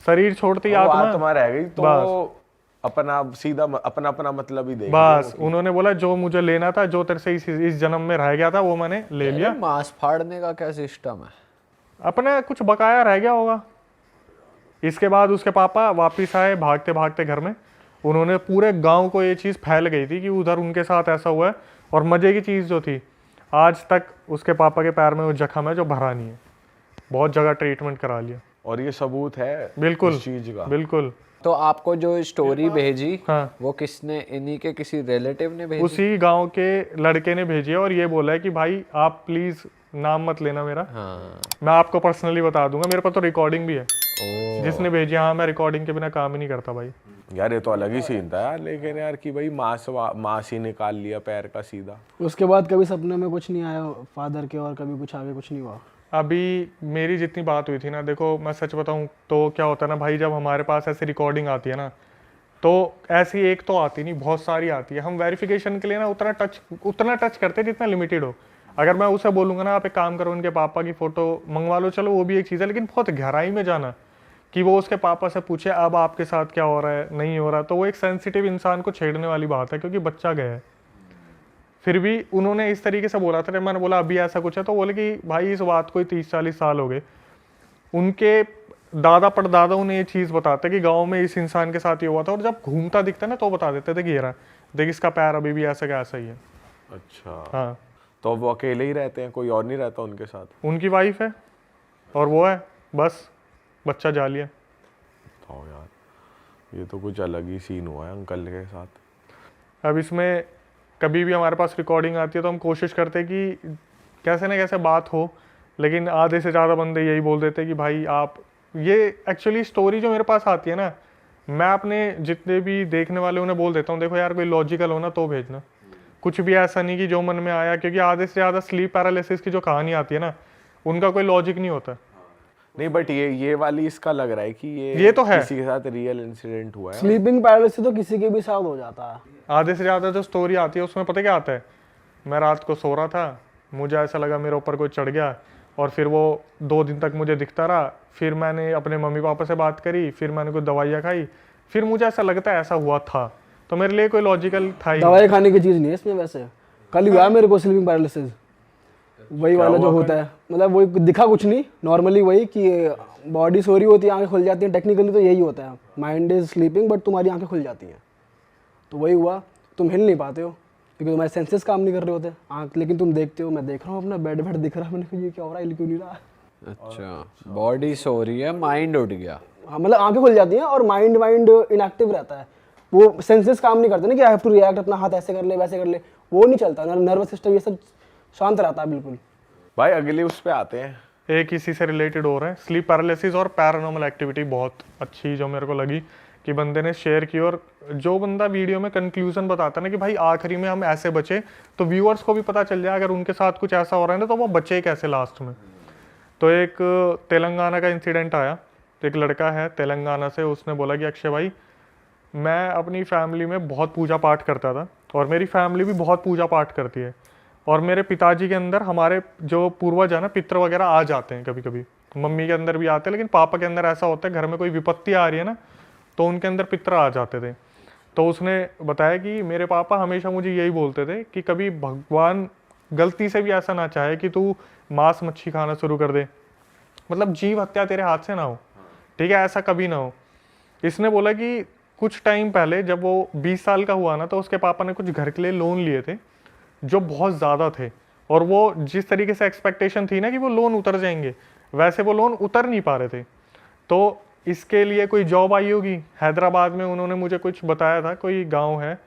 शरीर छोड़ती वो आत्मा आत्मा रह गई तो बस। वो अपना सीधा अपना अपना मतलब ही देगी। बस उन्होंने बोला जो मुझे लेना था, जो तेरे से इस जन्म में रह गया था, वो मैंने ले लिया। मांस फाड़ने का क्या सिस्टम है? अपना कुछ बकाया रह गया होगा। इसके बाद उसके पापा वापिस आए भागते भागते घर में। उन्होंने पूरे गांव को ये चीज़ फैल गई थी कि उधर उनके साथ ऐसा हुआ है। और मज़े की चीज़ जो थी, आज तक उसके पापा के पैर में वो जख्म है जो भरा नहीं है, बहुत जगह ट्रीटमेंट करा लिया। और ये सबूत है बिल्कुल इस चीज का। बिल्कुल। तो आपको जो स्टोरी भेजी हाँ, वो किसने, इन्हीं के किसी रिलेटिव ने भेजी? उसी गांव के लड़के ने भेजी है, और ये बोला है कि भाई आप प्लीज़ नाम मत लेना मेरा, हाँ। मैं आपको पर्सनली बता दूंगा, मेरे पास तो रिकॉर्डिंग भी है। ओ, जिसने भेजी, हाँ, मैं रिकॉर्डिंग के बिना काम ही नहीं करता भाई। यार ये तो अलग ही सीन था यार, लेकिन यार कि भाई मांस ही निकाल लिया पैर का सीधा। उसके बाद कभी सपने में कुछ नहीं आया फादर के, और कभी कुछ आगे कुछ नहीं हुआ? अभी मेरी जितनी बात हुई थी ना, देखो मैं सच बताऊं तो क्या होता है ना भाई, जब हमारे पास ऐसी रिकॉर्डिंग आती है ना, तो ऐसी एक तो आती नहीं, बहुत सारी आती है। हम वेरिफिकेशन के लिए ना उतना टच करते हैं जितना लिमिटेड हो। अगर मैं उसे बोलूँगा ना आप एक काम करो, उनके पापा की फ़ोटो मंगवा लो, चलो वो भी एक चीज़ है, लेकिन बहुत गहराई में जाना कि वो उसके पापा से पूछे अब आपके साथ क्या हो रहा है, नहीं हो रहा, तो वो एक सेंसिटिव इंसान को छेड़ने वाली बात है, क्योंकि बच्चा गया है। फिर भी उन्होंने इस तरीके से बोला था, मैंने बोला अभी ऐसा कुछ है, तो बोले कि भाई इस बात को 30-40 साल हो गए। उनके दादा परदादा उन्हें ये चीज़ बताते कि गांव में इस इंसान के साथ ये हुआ था, और जब घूमता दिखता ना तो बता देते थे कि ये रहा, देख इसका पैर अभी भी ऐसा का ऐसा ही है। अच्छा, हाँ, तो वो अकेले ही रहते हैं, कोई और नहीं रहता उनके साथ? उनकी वाइफ है और वो है, बस बच्चा जाली है। तो यार ये तो कुछ अलग ही सीन हुआ है अंकल के साथ। अब इसमें कभी भी हमारे पास रिकॉर्डिंग आती है तो हम कोशिश करते हैं कि कैसे ना कैसे बात हो, लेकिन आधे से ज़्यादा बंदे यही बोल देते हैं कि भाई आप, ये एक्चुअली स्टोरी जो मेरे पास आती है ना, मैं अपने जितने भी देखने वाले उन्हें बोल देता हूँ, देखो यार कोई लॉजिकल हो ना तो भेजना, कुछ भी ऐसा नहीं कि जो मन में आया, क्योंकि आधे से ज़्यादा स्लीप पैरालिसिस की जो कहानी आती है ना, उनका कोई लॉजिक नहीं होता। नहीं बट ये वाली इसका लग रहा है कि ये तो है, किसी के साथ रियल इंसिडेंट हुआ है। स्लीपिंग पैरालिसिस तो किसी के भी साथ हो जाता है। आधे से ज़्यादा जो स्टोरी आती है उसमें पता क्या आता है, मैं रात को सो रहा था, मुझे ऐसा लगा मेरे ऊपर कोई चढ़ गया, और फिर वो 2 दिन तक मुझे दिखता रहा। फिर मैंने अपने मम्मी पापा से बात करी, फिर मैंने कुछ दवाइयाँ खाई, फिर मुझे ऐसा लगता है ऐसा हुआ था, तो मेरे लिए कोई लॉजिकल था ही। दवाई खाने की चीज़ नहीं है इसमें वैसे। कल हुआ मेरे को स्लीपिंग पैरालिसिस, वही वाला जो होता है, मतलब वही दिखा कुछ नहीं, नॉर्मली वही कि बॉडी सो रही होती है, आंखें खुल जाती हैं, टेक्निकली तो यही होता है, माइंड इज स्लीपिंग बट तुम्हारी आंखें खुल जाती हैं। तो वही हुआ, तुम हिल नहीं पाते हो क्योंकि तुम्हारे सेंसेस काम नहीं कर रहे होते आंख, लेकिन तुम देखते हो, मैं देख रहा हूँ अपना बेड दिख रहा है, मैंने कहा ये क्या हो रहा है, हिल क्यों नहीं रहा। अच्छा, बॉडी सो रही है, माइंड उठ गया। हाँ, मतलब आंखें खुल जाती हैं और माइंड इनएक्टिव रहता है, वो सेंसेस काम नहीं करते ना कि आई हैव टू रिएक्ट, अपना हाथ ऐसे कर ले वैसे कर ले, वो नहीं चलता, नर्वस सिस्टम ये सब शांत रहता है बिल्कुल। भाई अगले उस पे आते हैं, एक इसी से रिलेटेड हो रहा है, स्लीप पैरालिसिस और पैरानॉर्मल एक्टिविटी बहुत अच्छी जो मेरे को लगी कि बंदे ने शेयर की। और जो बंदा वीडियो में कंक्लूजन बताता ना कि भाई आखिरी में हम ऐसे बचे, तो व्यूअर्स को भी पता चल जाए अगर उनके साथ कुछ ऐसा हो रहा है ना तो वो बचे कैसे लास्ट में। तो एक तेलंगाना का इंसिडेंट आया, तो एक लड़का है तेलंगाना से, उसने बोला कि अक्षय भाई मैं अपनी फैमिली में बहुत पूजा पाठ करता था और मेरी फैमिली भी बहुत पूजा पाठ करती है, और मेरे पिताजी के अंदर हमारे जो पूर्वज है ना, पितृ वगैरह आ जाते हैं कभी कभी, मम्मी के अंदर भी आते हैं, लेकिन पापा के अंदर ऐसा होता है घर में कोई विपत्ति आ रही है ना तो उनके अंदर पितृ आ जाते थे। तो उसने बताया कि मेरे पापा हमेशा मुझे यही बोलते थे कि कभी भगवान गलती से भी ऐसा ना चाहे कि तू मांस मच्छी खाना शुरू कर दे, मतलब जीव हत्या तेरे हाथ से ना हो, ठीक है, ऐसा कभी ना हो। इसने बोला कि कुछ टाइम पहले जब वो 20 साल का हुआ ना, तो उसके पापा ने कुछ घर के लिए लोन लिए थे जो बहुत ज़्यादा थे, और वो जिस तरीके से एक्सपेक्टेशन थी ना कि वो लोन उतर जाएंगे, वैसे वो लोन उतर नहीं पा रहे थे। तो इसके लिए कोई जॉब आई होगी हैदराबाद में, उन्होंने मुझे कुछ बताया था, कोई गांव है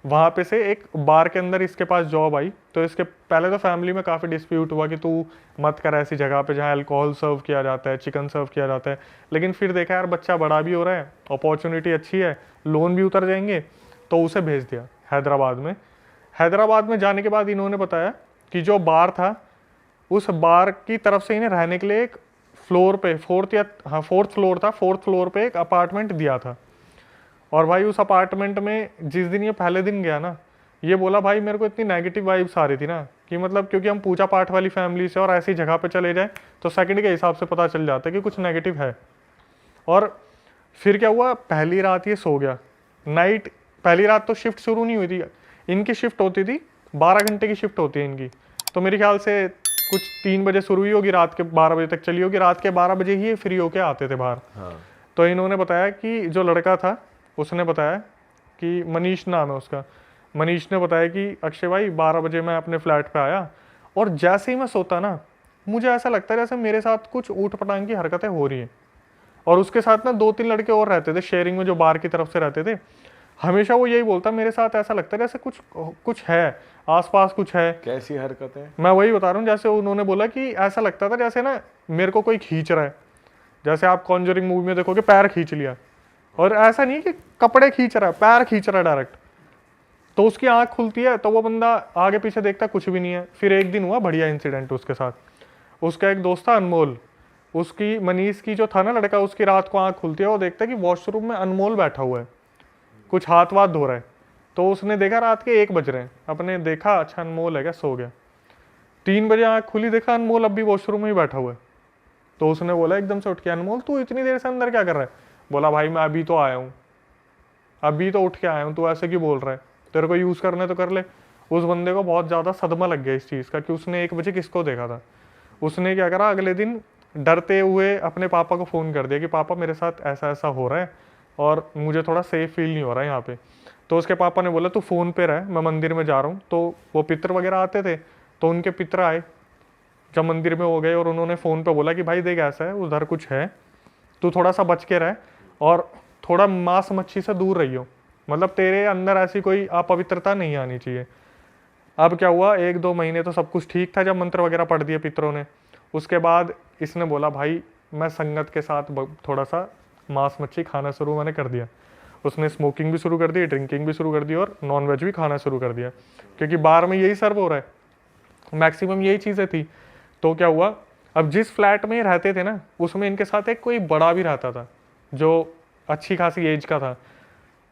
वहाँ पे से एक बार के अंदर इसके पास जॉब आई। तो इसके पहले तो फैमिली में काफ़ी डिस्प्यूट हुआ कि तू मत कर ऐसी जगह पे जहाँ अल्कोहल सर्व किया जाता है, चिकन सर्व किया जाता है, लेकिन फिर देखा यार बच्चा बड़ा भी हो रहा है, अपॉर्चुनिटी अच्छी है, लोन भी उतर जाएंगे, तो उसे भेज दिया हैदराबाद में। हैदराबाद में जाने के बाद इन्होंने बताया कि जो बार था, उस बार की तरफ से इन्हें रहने के लिए एक फ्लोर पे, फोर्थ फ्लोर था, फोर्थ फ्लोर पे एक अपार्टमेंट दिया था। और भाई उस अपार्टमेंट में जिस दिन ये पहले दिन गया ना, ये बोला भाई मेरे को इतनी नेगेटिव वाइब्स आ रही थी ना कि मतलब क्योंकि हम पूजा पाठ वाली फैमिली से और ऐसी जगह पे चले जाए तो सेकंड के हिसाब से पता चल जाता है कि कुछ नेगेटिव है। और फिर क्या हुआ, पहली रात ये सो गया, नाइट पहली रात तो शिफ्ट शुरू नहीं हुई थी, इनकी शिफ्ट होती थी 12 घंटे की शिफ्ट होती है इनकी, तो मेरे ख्याल से कुछ 3 बजे शुरू हुई होगी, रात के 12 बजे तक चली होगी, रात के 12 बजे ही ये फ्री होके आते थे बाहर। तो इन्होंने बताया कि जो लड़का था उसने बताया कि मनीष नाम है उसका, मनीष ने बताया कि अक्षय भाई 12 बजे मैं अपने फ्लैट पे आया और जैसे ही मैं सोता ना, मुझे ऐसा लगता है जैसे मेरे साथ कुछ ऊट पटांग की हरकतें हो रही हैं। और उसके साथ ना 2-3 लड़के और रहते थे शेयरिंग में जो बार की तरफ से रहते थे, हमेशा वो यही बोलता मेरे साथ ऐसा लगता है जैसे कुछ है आसपास, कुछ है। कैसी हरकतें? मैं वही बता रहा हूँ, जैसे उन्होंने बोला कि ऐसा लगता था जैसे ना मेरे को कोई खींच रहा है, जैसे आप कॉन्जरिंग मूवी में देखोगे पैर खींच लिया, और ऐसा नहीं कि कपड़े खींच रहा है, पैर खींच रहा है डायरेक्ट। तो उसकी आंख खुलती है तो वो बंदा आगे पीछे देखता कुछ भी नहीं है। फिर एक दिन हुआ बढ़िया इंसिडेंट उसके साथ, उसका एक दोस्त था अनमोल, उसकी मनीष की जो था ना लड़का, उसकी रात को आंख खुलती है, वो देखता है कि वॉशरूम में अनमोल बैठा हुआ है, कुछ हाथ वाथ धो रहा है। तो उसने देखा रात के 1 बज रहे हैं, अपने देखा अच्छा अनमोल है क्या, सो गया। 3 बजे आंख खुली, देखा अनमोल अब भी वॉशरूम में ही बैठा हुआ है। तो उसने बोला एकदम से उठ के, अनमोल तू इतनी देर से अंदर क्या कर रहा है? बोला भाई मैं अभी तो आया हूँ, अभी तो उठ के आया हूँ, तू ऐसे क्यों बोल रहा है, तेरे को यूज़ करना है तो कर ले। उस बंदे को बहुत ज़्यादा सदमा लग गया इस चीज़ का कि उसने 1 बजे किसको देखा था। उसने क्या करा, अगले दिन डरते हुए अपने पापा को फ़ोन कर दिया कि पापा मेरे साथ ऐसा ऐसा हो रहा है और मुझे थोड़ा सेफ फील नहीं हो रहा है यहाँ पे। तो उसके पापा ने बोला तू फ़ोन पे रह, मैं मंदिर में जा रहा हूँ। तो वो पितर वगैरह आते थे, तो उनके पितर आए जब मंदिर में हो गए, और उन्होंने फ़ोन पे बोला कि भाई देख ऐसा है, उधर कुछ है, तू थोड़ा सा बच के रह और थोड़ा मांस मच्छी से दूर रहियो, मतलब तेरे अंदर ऐसी कोई अपवित्रता नहीं आनी चाहिए। अब क्या हुआ, 1-2 महीने तो सब कुछ ठीक था जब मंत्र वगैरह पढ़ दिए पितरों ने। उसके बाद इसने बोला भाई मैं संगत के साथ थोड़ा सा मांस मच्छी खाना शुरू मैंने कर दिया। उसने स्मोकिंग भी शुरू कर दी, ड्रिंकिंग भी शुरू कर दी और नॉन वेज भी खाना शुरू कर दिया, क्योंकि बार में यही सर्व हो रहा है, मैक्सिमम यही चीज़ें थी। तो क्या हुआ, अब जिस फ्लैट में रहते थे ना, उसमें इनके साथ एक कोई बड़ा भी रहता था जो अच्छी खासी एज का था,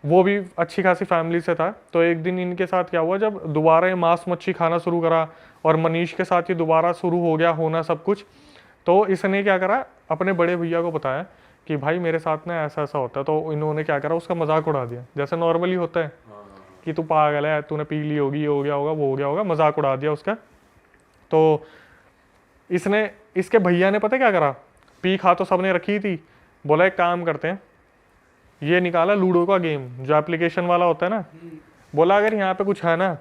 वो भी अच्छी खासी फैमिली से था। तो एक दिन इनके साथ क्या हुआ, जब दोबारा ये मांस मच्छी खाना शुरू करा और मनीष के साथ ये दोबारा शुरू हो गया होना सब कुछ, तो इसने क्या करा, अपने बड़े भैया को बताया कि भाई मेरे साथ ना ऐसा ऐसा होता है। तो इन्होंने क्या करा, उसका मजाक उड़ा दिया, जैसे नॉर्मली होता है कि तू पागल है, तूने पी ली होगी, ये हो गया होगा, वो हो गया होगा, मजाक उड़ा दिया उसका। तो इसने, इसके भैया ने पता क्या करा, पी खा तो सबने रखी थी, बोला एक काम करते हैं, ये निकाला लूडो का गेम जो एप्लीकेशन वाला होता है ना, बोला अगर यहाँ पे कुछ है ना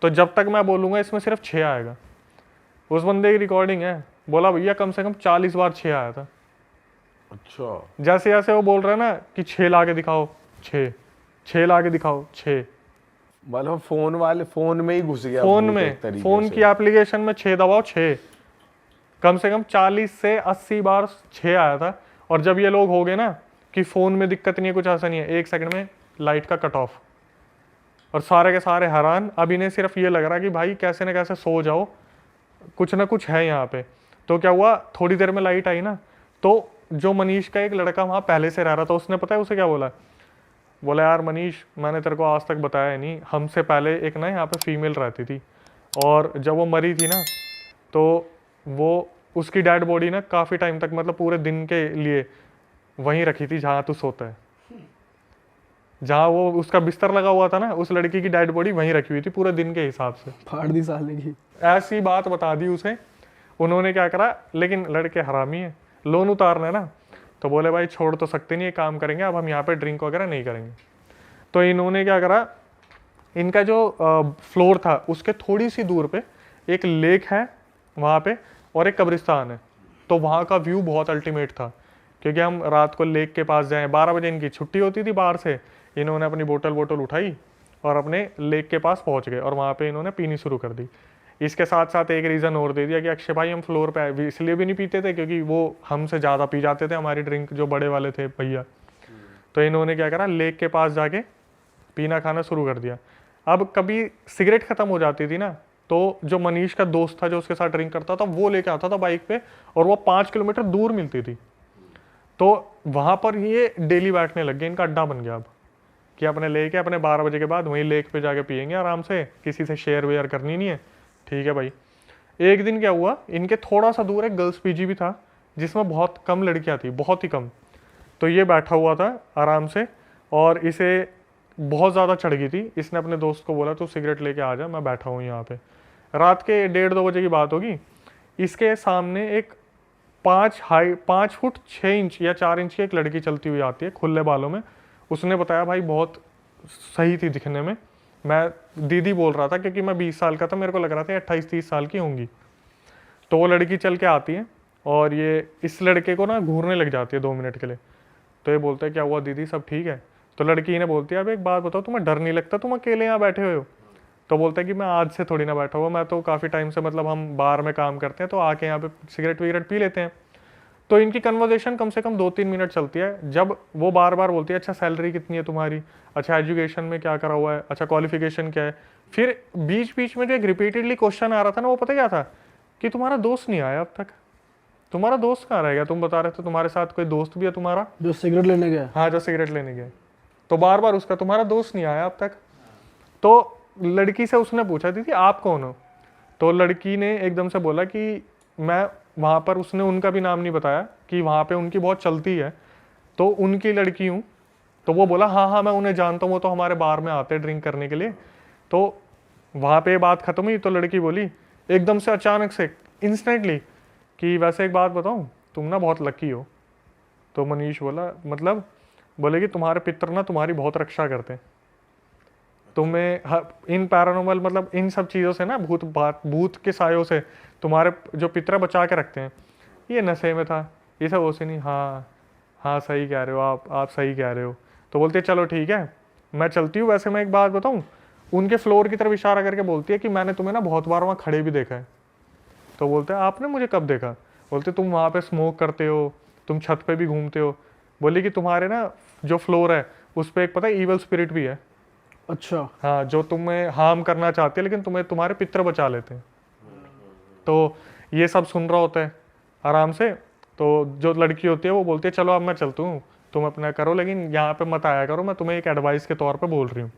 तो जब तक मैं बोलूँगा इसमें सिर्फ 6 आएगा। उस बंदे की रिकॉर्डिंग है, बोला भैया कम से कम 40 बार 6 आया था। अच्छा, जैसे जैसे वो बोल रहा है ना कि 6 ला के दिखाओ, 6 6 ला के दिखाओ, 6 मतलब फोन में ही घुस गया फोन भूत में, एक तरीके फोन से। की एप्लीकेशन में 6 दबाओ, 6 कम से कम 40 से 80 बार 6 आया था। और जब ये लोग हो गए ना कि फ़ोन में दिक्कत नहीं है, कुछ ऐसा नहीं है, 1 सेकंड में लाइट का कट ऑफ, और सारे के सारे हैरान। अब इन्हें सिर्फ ये लग रहा कि भाई कैसे ना कैसे सो जाओ, कुछ ना कुछ है यहाँ पे। तो क्या हुआ, थोड़ी देर में लाइट आई ना, तो जो मनीष का एक लड़का वहाँ पहले से रह रहा था, उसने पता है उसे क्या बोला, बोला यार मनीष, मैंने तेरे को आज तक बताया नहीं, हमसे पहले एक ना यहाँ पे फीमेल रहती थी, और जब वो मरी थी ना, तो वो उसकी डेड बॉडी ना काफ़ी टाइम तक, मतलब पूरे दिन के लिए वहीं रखी थी जहाँ तू सोता है, जहाँ वो उसका बिस्तर लगा हुआ था ना, उस लड़की की डेड बॉडी वहीं रखी हुई थी पूरे दिन के हिसाब से। फाड़ दी साले की। ऐसी बात बता दी उसे। उन्होंने क्या करा, लेकिन लड़के हरामी है, लोन उतारना है ना, तो बोले भाई छोड़ तो सकते नहीं, एक काम करेंगे, अब हम यहाँ पे ड्रिंक वगैरह नहीं करेंगे। तो इन्होंने क्या करा, इनका जो फ्लोर था उसके थोड़ी सी दूर पे एक लेक है वहाँ पे, और एक कब्रिस्तान है। तो वहाँ का व्यू बहुत अल्टीमेट था, क्योंकि हम रात को लेक के पास जाएं, 12 बजे इनकी छुट्टी होती थी बाहर से, इन्होंने अपनी बोतल उठाई और अपने लेक के पास पहुँच गए, और वहाँ पे इन्होंने पीनी शुरू कर दी। इसके साथ साथ एक रीज़न और दे दिया कि अक्षय भाई हम फ्लोर पे आए इसलिए भी नहीं पीते थे क्योंकि वो हमसे ज़्यादा पी जाते थे, हमारी ड्रिंक जो बड़े वाले थे भैया। तो इन्होंने क्या करा, लेक के पास जाके पीना खाना शुरू कर दिया। अब कभी सिगरेट ख़त्म हो जाती थी ना, तो जो मनीष का दोस्त था जो उसके साथ ड्रिंक करता था, वो लेके आता था बाइक पे, और वो 5 किलोमीटर दूर मिलती थी। तो वहाँ पर ये डेली बैठने लग गए, इनका अड्डा बन गया अब, कि अपने लेके अपने 12 बजे के बाद वहीं लेक पे जाके पियेंगे आराम से, किसी से शेयर वेयर करनी नहीं है, ठीक है भाई। एक दिन क्या हुआ, इनके थोड़ा सा दूर एक गर्ल्स पीजी भी था जिसमें बहुत कम लड़कियां थी, बहुत ही कम। तो ये बैठा हुआ था आराम से, और इसे बहुत ज़्यादा चढ़ गई थी। इसने अपने दोस्त को बोला तू सिगरेट लेके आ जा, मैं बैठा हूँ यहाँ पे। रात के 1:30-2 बजे की बात होगी। इसके सामने एक 5 फुट 6 इंच या 4 इंच की एक लड़की चलती हुई आती है खुले बालों में। उसने बताया भाई बहुत सही थी दिखने में, मैं दीदी बोल रहा था क्योंकि मैं 20 साल का था, मेरे को लग रहा था 28-30 साल की होंगी। तो वो लड़की चल के आती है और ये इस लड़के को ना घूरने लग जाती है 2 मिनट के लिए। तो ये बोलता है क्या हुआ दीदी, सब ठीक है? तो लड़की ने बोलती है अब एक बात बताओ, तुम्हें डर नहीं लगता, तुम अकेले यहाँ बैठे हुए हो? तो बोलता है कि मैं आज से थोड़ी ना बैठा हुआ, मैं तो काफ़ी टाइम से, मतलब हम बार में काम करते हैं तो आके यहाँ पे सिगरेट विगरेट पी लेते हैं। तो इनकी कन्वर्जेशन कम से कम 2-3 मिनट चलती है, जब वो बार बार बोलती है अच्छा सैलरी कितनी है तुम्हारी, अच्छा एजुकेशन में क्या करा हुआ है, अच्छा क्वालिफिकेशन क्या है। फिर बीच बीच में जो एक रिपीटेडली क्वेश्चन आ रहा था ना, वो पता क्या था, कि तुम्हारा दोस्त नहीं आया अब तक, तुम्हारा दोस्त कहाँ रह गया? तुम बता रहे थे तुम्हारे साथ कोई दोस्त भी है तुम्हारा, जो सिगरेट लेने गया। हाँ जो सिगरेट लेने गया। तो बार बार उसका तुम्हारा दोस्त नहीं आया अब तक। तो लड़की से उसने पूछा दीदी आप कौन हो? तो लड़की ने एकदम से बोला कि मैं वहाँ पर, उसने उनका भी नाम नहीं बताया कि वहाँ पे उनकी बहुत चलती है तो उनकी लड़की हूँ। तो वो बोला हाँ हाँ मैं उन्हें जानता हूँ, वो तो हमारे बार में आते हैं ड्रिंक करने के लिए। तो वहाँ पे बात खत्म हुई। तो लड़की बोली एकदम से अचानक से इंस्टेंटली कि वैसे एक बात बताऊँ, तुम ना बहुत लकी हो। तो मनीष बोला मतलब? बोले कि तुम्हारे पितर ना तुम्हारी बहुत रक्षा करते हैं, तुम्हें इन पैरानॉर्मल मतलब इन सब चीज़ों से ना, भूत के सायों से तुम्हारे जो पितर बचा के रखते हैं। ये नशे में था, ये सब वैसे नहीं। हाँ हाँ सही कह रहे हो आप सही कह रहे हो। तो बोलते चलो ठीक है मैं चलती हूँ। वैसे मैं एक बात बताऊँ, उनके फ्लोर की तरफ इशारा करके बोलती है कि मैंने तुम्हें ना बहुत बार वहाँ खड़े भी देखा है। तो बोलते हैं आपने मुझे कब देखा? बोलते तुम वहाँ पे स्मोक करते हो, तुम छत पे भी घूमते हो। बोली कि तुम्हारे ना जो फ्लोर है उस पर एक पता है ईवल स्पिरिट भी है। अच्छा। हाँ, जो तुम्हें हार्म करना चाहते हैं लेकिन तुम्हें तुम्हारे पितर बचा लेते हैं। तो ये सब सुन रहा होता है आराम से। तो जो लड़की होती है वो बोलती है चलो अब मैं चलती हूँ, तुम अपना करो लेकिन यहाँ पे मत आया करो, मैं तुम्हें एक एडवाइस के तौर पे बोल रही हूँ।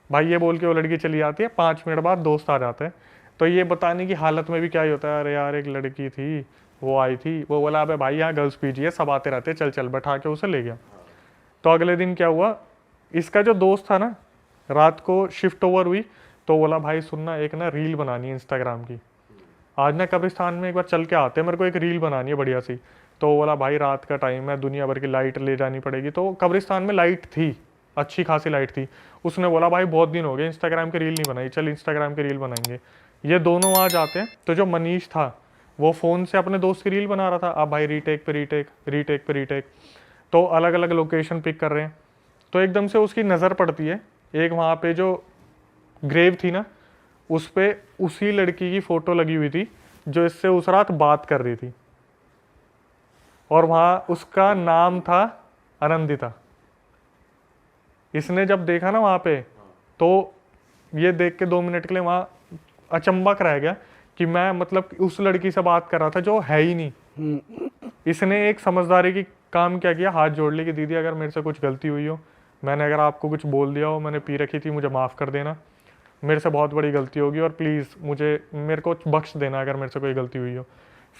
भाई ये बोल के वो लड़की चली जाती है। 5 मिनट बाद दोस्त आ जाते हैं। तो ये बताने की हालत में भी क्या ही होता है, अरे यार एक लड़की थी वो आई थी, वो बोला अबे भाई यहाँ गर्ल्स पीजी है, सब आते रहते, चल चल, बैठा के उसे ले गया। तो अगले दिन क्या हुआ, इसका जो दोस्त था ना, रात को शिफ्ट ओवर हुई तो बोला भाई सुनना, एक ना रील बनानी है इंस्टाग्राम की, आज ना कब्रिस्तान में एक बार चल के आते हैं, मेरे को एक रील बनानी है बढ़िया सी। तो बोला भाई रात का टाइम है, दुनिया भर की लाइट ले जानी पड़ेगी। तो कब्रिस्तान में लाइट थी, अच्छी खासी लाइट थी। उसने बोला भाई बहुत दिन हो गए इंस्टाग्राम की रील नहीं बनाई, चल इंस्टाग्राम की रील बनाएंगे। ये दोनों आ जाते हैं। तो जो मनीष था वो फ़ोन से अपने दोस्त की रील बना रहा था। अब भाई रीटेक पे रीटेक, रीटेक पे रीटेक, तो अलग अलग लोकेशन पिक कर रहे हैं। तो एकदम से उसकी नज़र पड़ती है एक वहाँ पे जो ग्रेव थी ना, उस पे उसी लड़की की फ़ोटो लगी हुई थी जो इससे उस रात बात कर रही थी, और वहाँ उसका नाम था आनंदिता। इसने जब देखा ना वहाँ पे, तो ये देख के 2 मिनट के लिए वहाँ अचंबक रह गया कि मैं मतलब उस लड़की से बात कर रहा था जो है ही नहीं। इसने एक समझदारी की काम क्या किया, हाथ जोड़ ली कि दीदी अगर मेरे से कुछ गलती हुई हो, मैंने अगर आपको कुछ बोल दिया हो, मैंने पी रखी थी, मुझे माफ़ कर देना, मेरे से बहुत बड़ी गलती होगी और प्लीज़ मेरे को बख्श देना अगर मेरे से कोई गलती हुई हो।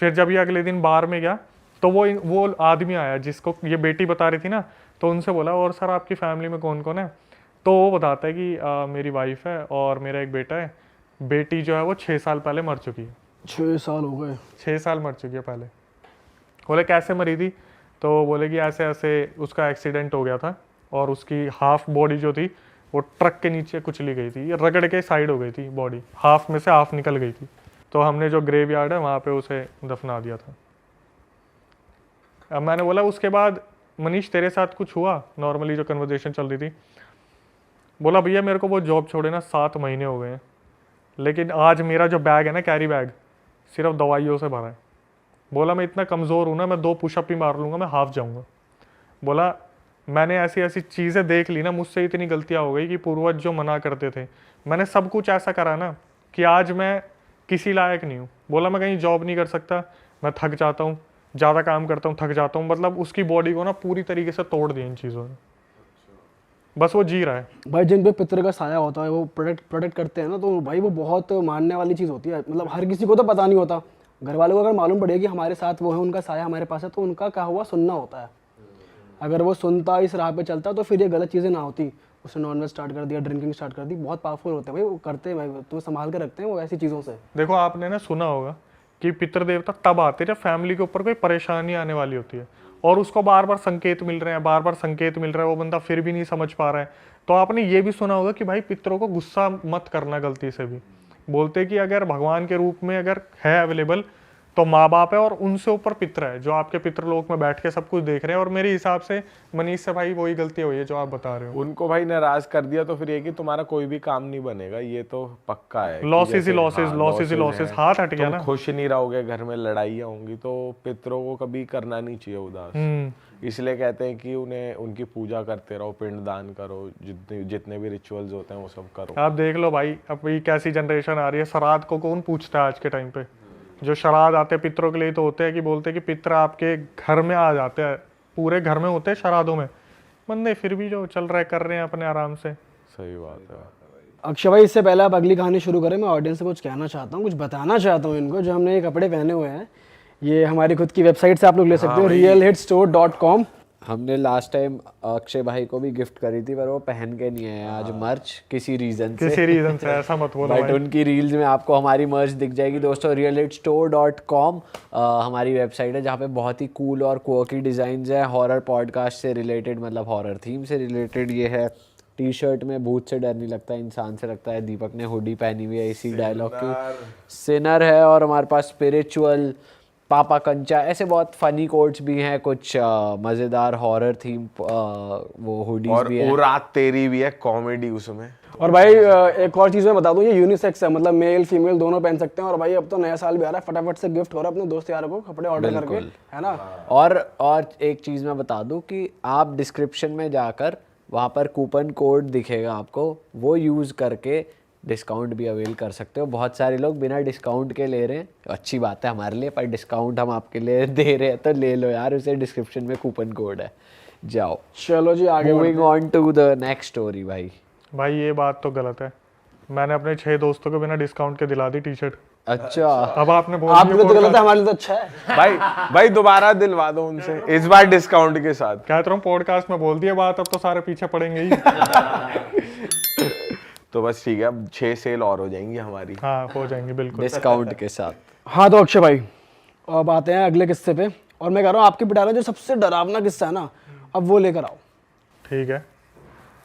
फिर जब ये अगले दिन बार में गया तो वो आदमी आया जिसको ये बेटी बता रही थी ना, तो उनसे बोला और सर आपकी फैमिली में कौन कौन है? तो वो बताता है कि मेरी वाइफ है और मेरा एक बेटा है, बेटी जो है वो 6 साल पहले मर चुकी है। 6 साल हो गए? 6 साल मर चुकी है पहले। बोले कैसे मरी थी? तो बोले कि ऐसे ऐसे उसका एक्सीडेंट हो गया था और उसकी हाफ बॉडी जो थी वो ट्रक के नीचे कुचली गई थी, ये रगड़ के साइड हो गई थी बॉडी, हाफ में से हाफ निकल गई थी। तो हमने जो ग्रेव यार्ड है वहाँ पे उसे दफना दिया था। अब मैंने बोला उसके बाद मनीष तेरे साथ कुछ हुआ? नॉर्मली जो कन्वर्सेशन चल रही थी। बोला भैया मेरे को वो जॉब छोड़े ना 7 महीने हो गए हैं, लेकिन आज मेरा जो बैग है ना, कैरी बैग, सिर्फ दवाइयों से भरा है। बोला मैं इतना कमज़ोर हूँ ना, मैं 2 पुशअप ही मार लूँगा, मैं हाफ जाऊँगा। बोला मैंने ऐसी ऐसी चीज़ें देख ली ना, मुझसे इतनी गलतियाँ हो गई कि पूर्वज जो मना करते थे, मैंने सब कुछ ऐसा करा ना कि आज मैं किसी लायक नहीं हूँ। बोला मैं कहीं जॉब नहीं कर सकता, मैं थक जाता हूँ, ज़्यादा काम करता हूँ, थक जाता हूँ। मतलब उसकी बॉडी को ना पूरी तरीके से तोड़ दिया इन चीज़ों ने, बस वो जी रहा है। भाई जिन पे पितर का साया होता है वो प्रोटेक्ट करते हैं ना, तो भाई वो बहुत मानने वाली चीज़ होती है। मतलब हर किसी को तो पता नहीं होता, घर वालों को अगर मालूम पड़े कि हमारे साथ वो है, उनका साया हमारे पास है, तो उनका कहा हुआ सुनना होता है। अगर वो सुनता, इस राह पे चलता, तो फिर ये गलत चीज़ें ना होती। उसने नॉनवेज स्टार्ट कर दिया, ड्रिंकिंग स्टार्ट कर दी। बहुत पावरफुल होते हैं भाई, वो करते हैं भाई, तो संभाल के रखते हैं वो ऐसी चीज़ों से। देखो आपने ना सुना होगा कि पितृ देवता तब आते हैं जब फैमिली के ऊपर कोई परेशानी आने वाली होती है और उसको बार बार संकेत मिल रहे हैं, बार बार संकेत मिल रहा है, वो बंदा फिर भी नहीं समझ पा रहा है। तो आपने ये भी सुना होगा कि भाई पितरों को गुस्सा मत करना गलती से भी। बोलते कि अगर भगवान के रूप में अगर है अवेलेबल तो माँ बाप है और उनसे ऊपर पितर है जो आपके पितृलोक में बैठ के सब कुछ देख रहे हैं। और मेरे हिसाब से मनीष से भाई वही गलती हुई है जो आप बता रहे हो। उनको भाई नाराज कर दिया तो फिर ये कि तुम्हारा कोई भी काम नहीं बनेगा, ये तो पक्का है। लॉसेस ही लॉसेस, लॉसेस ही लॉसेस, हाथ हट गया ना। खुश नहीं रहोगे, घर में लड़ाइयाँ होंगी, तो पितरों को कभी करना नहीं चाहिए उदास। इसलिए कहते हैं कि उन्हें उनकी पूजा करते रहो, पिंडदान करो, जितने भी रिचुअल्स होते हैं वो सब करो। आप देख लो भाई अब ये कैसी जनरेशन आ रही है, श्राद्ध को कौन पूछता है आज के टाइम पे? जो श्राद्ध आते हैं पितरों के लिए तो होते हैं कि बोलते हैं कि पितर आपके घर में आ जाते हैं, पूरे घर में होते हैं श्राद्धों में। बंदे फिर भी जो चल रहे कर रहे हैं अपने आराम से। सही बात है। अक्षय भाई इससे पहले आप अगली कहानी शुरू करें, मैं ऑडियंस से कुछ कहना चाहता हूँ, कुछ बताना चाहता हूँ इनको। जो हमने ये कपड़े पहने हुए हैं, ये हमारी खुद की वेबसाइट से आप लोग ले सकते हो, realhitstore.com। हमने लास्ट टाइम अक्षय भाई को भी गिफ्ट करी थी, पर वो पहन के नहीं आए आज मर्च किसी रीजन से। किसी रीजन से ऐसा मत बोलो बट भाई। उनकी रील्स में आपको हमारी मर्च दिख जाएगी दोस्तों। realhitstore.com हमारी वेबसाइट है जहाँ पे बहुत ही कूल और क्वर्की डिज़ाइंस है, हॉरर पॉडकास्ट से रिलेटेड, मतलब हॉरर थीम से रिलेटेड। ये है टी शर्ट में भूत से डर नहीं लगता, इंसान से लगता है। दीपक ने हुडी पहनी हुई है इसी डायलॉग की। सिनर है, और हमारे पास स्पिरिचुअल, पापा कंचा, ऐसे बहुत फनी कोट्स भी हैं, कुछ मज़ेदार हॉरर थीम वो हुडीज भी है। और रात तेरी भी है, कॉमेडी उसमें। और भाई एक और चीज़ मैं बता दूं, ये यूनिसेक्स है, मतलब मेल फीमेल दोनों पहन सकते हैं। और भाई अब तो नया साल भी आ रहा है, फटाफट से गिफ्ट करो अपने दोस्त यारों को कपड़े ऑर्डर करके, है ना। और एक चीज़ मैं बता दूं कि आप डिस्क्रिप्शन में जाकर वहाँ पर कूपन कोड दिखेगा आपको, वो यूज़ करके डिस्काउंट भी अवेल कर सकते हो। बहुत सारे लोग बिना डिस्काउंट के ले रहे हैं, अच्छी बात है हमारे लिए, पर डिस्काउंट हम आपके लिए दे रहे हैं तो ले लो यार, उसे डिस्क्रिप्शन में कूपन कोड है, जाओ। चलो जी आगे moving on to the next story. भाई ये बात तो गलत है, मैंने अपने 6 दोस्तों को बिना डिस्काउंट के दिला दी टी शर्ट। अच्छा, अब आपने बोल आपके लिए तो गलत है, हमारे लिए तो अच्छा है। भाई दोबारा दिलवा दो उनसे, इस बार डिस्काउंट के साथ। कहता हूँ पॉडकास्ट में बोल दिया बात, अब तो सारे पीछे पड़ेंगे ही। तो बस ठीक है, अब 6 सेल और हो जाएंगी हमारी। हाँ हो जाएंगे बिल्कुल डिस्काउंट के साथ। हाँ तो अक्षय भाई अब आते हैं अगले किस्से पे, और मैं कह रहा हूँ आपके पिटारा जो सबसे डरावना किस्सा है ना, अब वो लेकर आओ। ठीक है।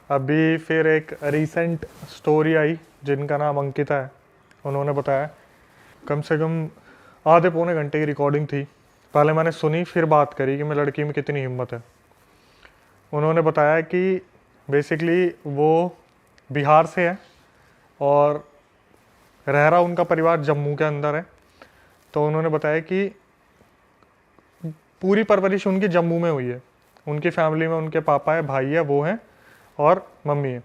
अभी फिर एक रीसेंट स्टोरी आई जिनका नाम अंकिता है। उन्होंने बताया, कम से कम आधे पौने घंटे की रिकॉर्डिंग थी। पहले मैंने सुनी, फिर बात करी कि मैं लड़की में कितनी हिम्मत है। उन्होंने बताया कि बेसिकली वो बिहार से है और रह रहा उनका परिवार जम्मू के अंदर है। तो उन्होंने बताया कि पूरी परवरिश उनकी जम्मू में हुई है। उनकी फैमिली में उनके पापा है, भाई है, वो हैं और मम्मी है।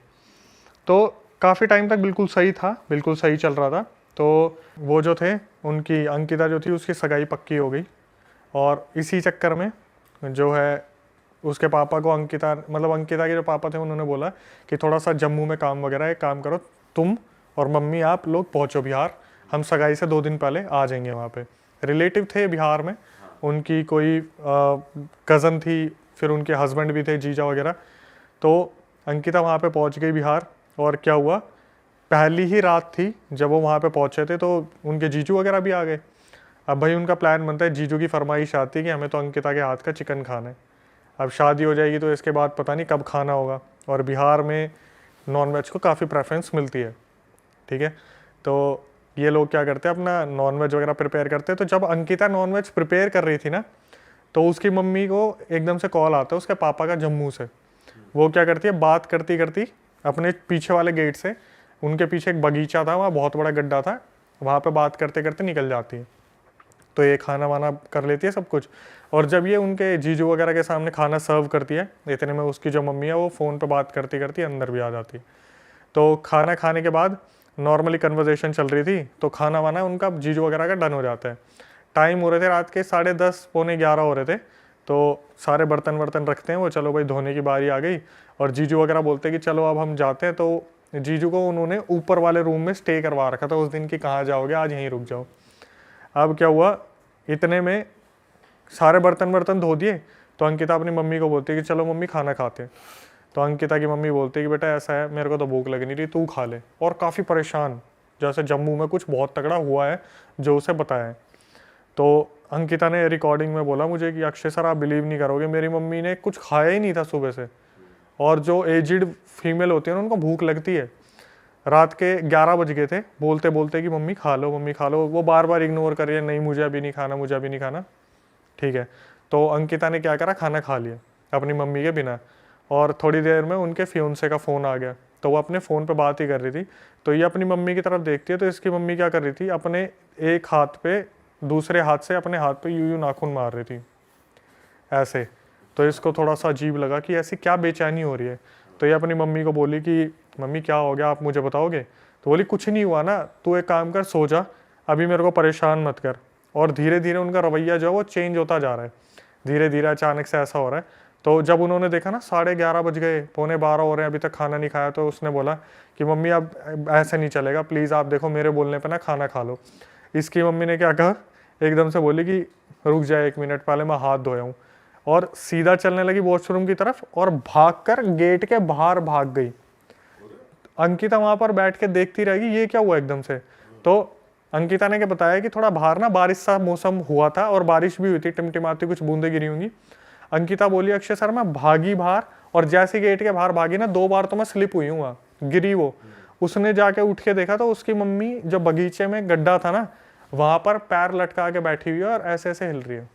तो काफ़ी टाइम तक बिल्कुल सही था, बिल्कुल सही चल रहा था। तो वो जो थे, उनकी अंकिता जो थी उसकी सगाई पक्की हो गई और इसी चक्कर में जो है उसके पापा को अंकिता के जो पापा थे उन्होंने बोला कि थोड़ा सा जम्मू में काम वगैरह है, काम करो तुम और मम्मी, आप लोग पहुँचो बिहार, हम सगाई से 2 दिन पहले आ जाएंगे। वहाँ पे रिलेटिव थे बिहार में, उनकी कोई कज़न थी, फिर उनके हस्बैंड भी थे, जीजा वगैरह। तो अंकिता वहाँ पे पहुँच गई बिहार। और क्या हुआ, पहली ही रात थी जब वो वहाँ पे पहुँचे थे तो उनके जीजू वगैरह भी आ गए। अब भाई उनका प्लान बनता है, जीजू की फरमाइश आती है कि हमें तो अंकिता के हाथ का चिकन खाना है। अब शादी हो जाएगी तो इसके बाद पता नहीं कब खाना होगा, और बिहार में नॉनवेज को काफ़ी प्रेफरेंस मिलती है, ठीक है। तो ये लोग क्या करते हैं, अपना नॉनवेज वगैरह प्रिपेयर करते हैं। तो जब अंकिता नॉनवेज प्रिपेयर कर रही थी ना, तो उसकी मम्मी को एकदम से कॉल आता है उसके पापा का जम्मू से। वो क्या करती है, बात करती करती अपने पीछे वाले गेट से, उनके पीछे एक बगीचा था, वहाँ बहुत बड़ा गड्ढा था, वहाँ पे बात करते करते निकल जाती है। तो ये खाना वाना कर लेती है सब कुछ। और जब ये उनके जीजू वगैरह के सामने खाना सर्व करती है, इतने में उसकी जो मम्मी है वो फ़ोन पे बात करती करती अंदर भी आ जाती है। तो खाना खाने के बाद नॉर्मली कन्वर्सेशन चल रही थी, तो खाना वाना उनका जीजू वगैरह का डन हो जाता है। टाइम हो रहे थे रात के 10:30 पौने 11 हो रहे थे। तो सारे बर्तन वर्तन रखते हैं वो, चलो भाई धोने की बारी आ गई। और जीजू वगैरह बोलते हैं कि चलो अब हम जाते हैं। तो जीजू को उन्होंने ऊपर वाले रूम में स्टे करवा रखा था उस दिन की, कहाँ जाओगे, आज यहीं रुक जाओ। अब क्या हुआ, इतने में सारे बर्तन धो दिए। तो अंकिता अपनी मम्मी को बोलती है कि चलो मम्मी खाना खाते हैं। तो अंकिता की मम्मी बोलती है कि बेटा ऐसा है, मेरे को तो भूख लग नहीं रही, तू खा ले। और काफ़ी परेशान, जैसे जम्मू में कुछ बहुत तगड़ा हुआ है जो उसे बताया है। तो अंकिता ने रिकॉर्डिंग में बोला मुझे कि अक्षय सर आप बिलीव नहीं करोगे, मेरी मम्मी ने कुछ खाया ही नहीं था सुबह से। और जो एजिड फीमेल होती है ना, उनको भूख लगती है। रात के 11 बज गए थे, बोलते बोलते कि मम्मी खा लो, मम्मी खा लो। वो बार बार इग्नोर कर रही है, नहीं मुझे अभी नहीं खाना, मुझे अभी नहीं खाना, ठीक है। तो अंकिता ने क्या करा, खाना खा लिया अपनी मम्मी के बिना। और थोड़ी देर में उनके फियोंसे का फ़ोन आ गया, तो वो अपने फ़ोन पे बात ही कर रही थी। तो ये अपनी मम्मी की तरफ देखती है, तो इसकी मम्मी क्या कर रही थी, अपने एक हाथ पे दूसरे हाथ से अपने हाथ पे यूं नाखून मार रही थी ऐसे। तो इसको थोड़ा सा अजीब लगा कि ऐसी क्या बेचैनी हो रही है। तो ये अपनी मम्मी को बोली कि मम्मी क्या हो गया, आप मुझे बताओगे। तो बोली कुछ नहीं हुआ ना, तू एक काम कर, सो जा, अभी मेरे को परेशान मत कर। और धीरे धीरे उनका रवैया जो है वो चेंज होता जा रहा है, धीरे धीरे अचानक से ऐसा हो रहा है। तो जब उन्होंने देखा ना 11:30 बज गए, पौने 12 हो रहे हैं, अभी तक खाना नहीं खाया, तो उसने बोला कि मम्मी अब ऐसे नहीं चलेगा, प्लीज़ आप देखो मेरे बोलने पर ना खाना खा लो। इसकी मम्मी ने क्या कहा, एकदम से बोली कि रुक जाए 1 मिनट, पहले मैं हाथ धोया हूँ। और सीधा चलने लगी वॉशरूम की तरफ और भागकर गेट के बाहर भाग गई। अंकिता वहां पर बैठ के देखती रहेगी ये क्या हुआ एकदम से। तो अंकिता ने क्या बताया कि थोड़ा बाहर ना बारिश सा मौसम हुआ था और बारिश भी हुई थी, टिमटिमाती कुछ बूंदे गिरी होंगी। अंकिता बोली अक्षय सर मैं भागी बाहर, और जैसे गेट के बाहर भागी ना 2 बार तो मैं स्लिप हुई हूँ, वहाँ गिरी वो। उसने जाके उठ के देखा तो उसकी मम्मी जो बगीचे में गड्ढा था ना, वहां पर पैर लटका के बैठी हुई है और ऐसे ऐसे हिल रही है।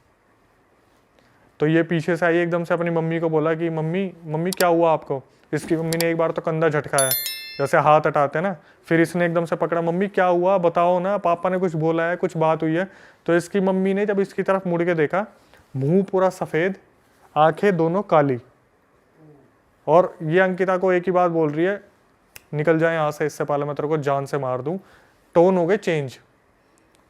तो ये पीछे से आई, एकदम से अपनी मम्मी को बोला कि मम्मी मम्मी क्या हुआ आपको। इसकी मम्मी ने एक बार तो कंधा झटकाया, जैसे हाथ हटाते हैं ना, फिर इसने एकदम से पकड़ा, मम्मी क्या हुआ बताओ ना, पापा ने कुछ बोला है, कुछ बात हुई है। तो इसकी मम्मी ने जब इसकी तरफ मुड़ के देखा, मुंह पूरा सफ़ेद, आंखें दोनों काली। और ये अंकिता को एक ही बात बोल रही है, निकल जाए यहाँ से, इससे पहले मैं तेरे को जान से मार दूँ। टोन हो गए चेंज,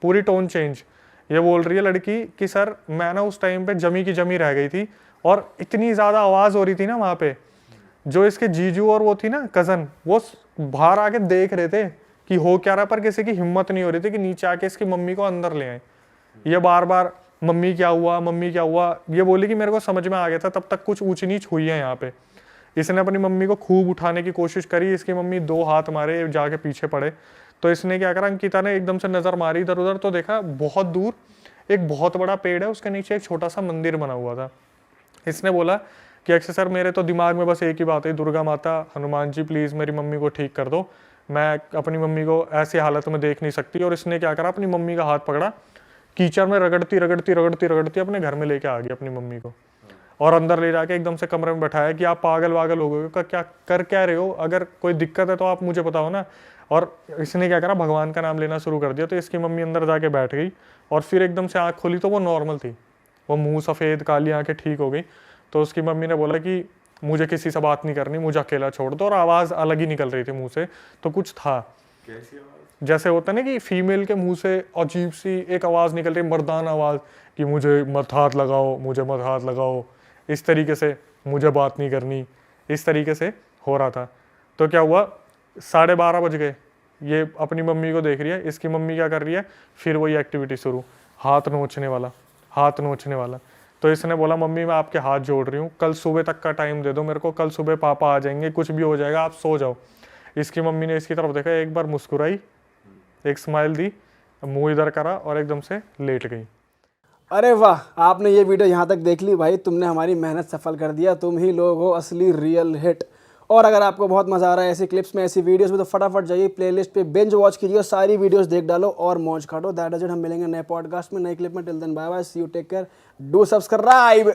पूरी टोन चेंज। ये बोल रही है लड़की कि सर मैं ना उस टाइम पे जमी की जमी रह गई थी, और इतनी ज़्यादा आवाज़ हो रही थी ना वहाँ पे। जो इसके जीजू और वो थी ना कज़न, वो बाहर आके देख रहे थे कि हो क्या रहा, पर किसी की हिम्मत नहीं हो रही थी कि नीचे आके इसकी मम्मी को अंदर ले आए। ये बार बार मम्मी क्या हुआ, मम्मी क्या हुआ। ये बोली कि मेरे को समझ में आ गया था, तब तक कुछ ऊंच नीच हुई है यहाँ पे। इसने अपनी मम्मी को खूब उठाने की कोशिश करी, इसकी मम्मी 2 हाथ मारे, जाके पीछे पड़े। तो इसने क्या करा, अंकिता ने एकदम से नज़र मारी इधर उधर, तो देखा बहुत दूर एक बहुत बड़ा पेड़ है, उसके नीचे एक छोटा सा मंदिर बना हुआ था। इसने बोला कि अक्षय सर मेरे तो दिमाग में बस एक ही बात है, दुर्गा माता, हनुमान जी प्लीज़ मेरी मम्मी को ठीक कर दो, मैं अपनी मम्मी को ऐसी हालत में देख नहीं सकती। और इसने क्या करा, अपनी मम्मी का हाथ पकड़ा, कीचड़ में रगड़ती रगड़ती रगड़ती रगड़ती अपने घर में लेके आ गई अपनी मम्मी को। और अंदर ले जाके एकदम से कमरे में बैठाया कि आप पागल वागल हो गए हो, क्या कर क्या रहे हो, अगर कोई दिक्कत है तो आप मुझे बताओ ना। और इसने क्या करा, भगवान का नाम लेना शुरू कर दिया। तो इसकी मम्मी अंदर जाके बैठ गई और फिर एकदम से आँख खोली तो वो नॉर्मल थी, वो मुंह सफ़ेद, काली आंखें ठीक हो गई। तो उसकी मम्मी ने बोला कि मुझे किसी से बात नहीं करनी, मुझे अकेला छोड़ दो। और आवाज़ अलग ही निकल रही थी मुंह से, तो कुछ था। कैसी आवाज? जैसे होता है ना कि फीमेल के मुंह से अजीब सी एक आवाज़ निकल रही, मर्दाना आवाज़, कि मुझे मत हाथ लगाओ, मुझे मत हाथ लगाओ, इस तरीके से, मुझे बात नहीं करनी, इस तरीके से हो रहा था। तो क्या हुआ, 12:30 बज गए, ये अपनी मम्मी को देख रही है। इसकी मम्मी क्या कर रही है, फिर वही एक्टिविटी शुरू, हाथ नोचने वाला, हाथ नोचने वाला। तो इसने बोला मम्मी मैं आपके हाथ जोड़ रही हूँ, कल सुबह तक का टाइम दे दो मेरे को, कल सुबह पापा आ जाएंगे, कुछ भी हो जाएगा, आप सो जाओ। इसकी मम्मी ने इसकी तरफ देखा, एक बार मुस्कुराई, एक स्माइल दी, मुंह इधर करा और एकदम से लेट गई। अरे वाह, आपने ये वीडियो यहाँ तक देख ली भाई, तुमने हमारी मेहनत सफल कर दिया, तुम ही लोग हो असली रियल हिट। और अगर आपको बहुत मज़ा आ रहा है ऐसी क्लिप्स में, ऐसी वीडियोस में, तो फटाफट जाइए प्लेलिस्ट पे बिंज वॉच कीजिए, सारी वीडियोस देख डालो और मौज काटो। दैट इज इट, हम मिलेंगे नए पॉडकास्ट में, नई क्लिप में। Till then bye bye, see you, take care, do subscribe.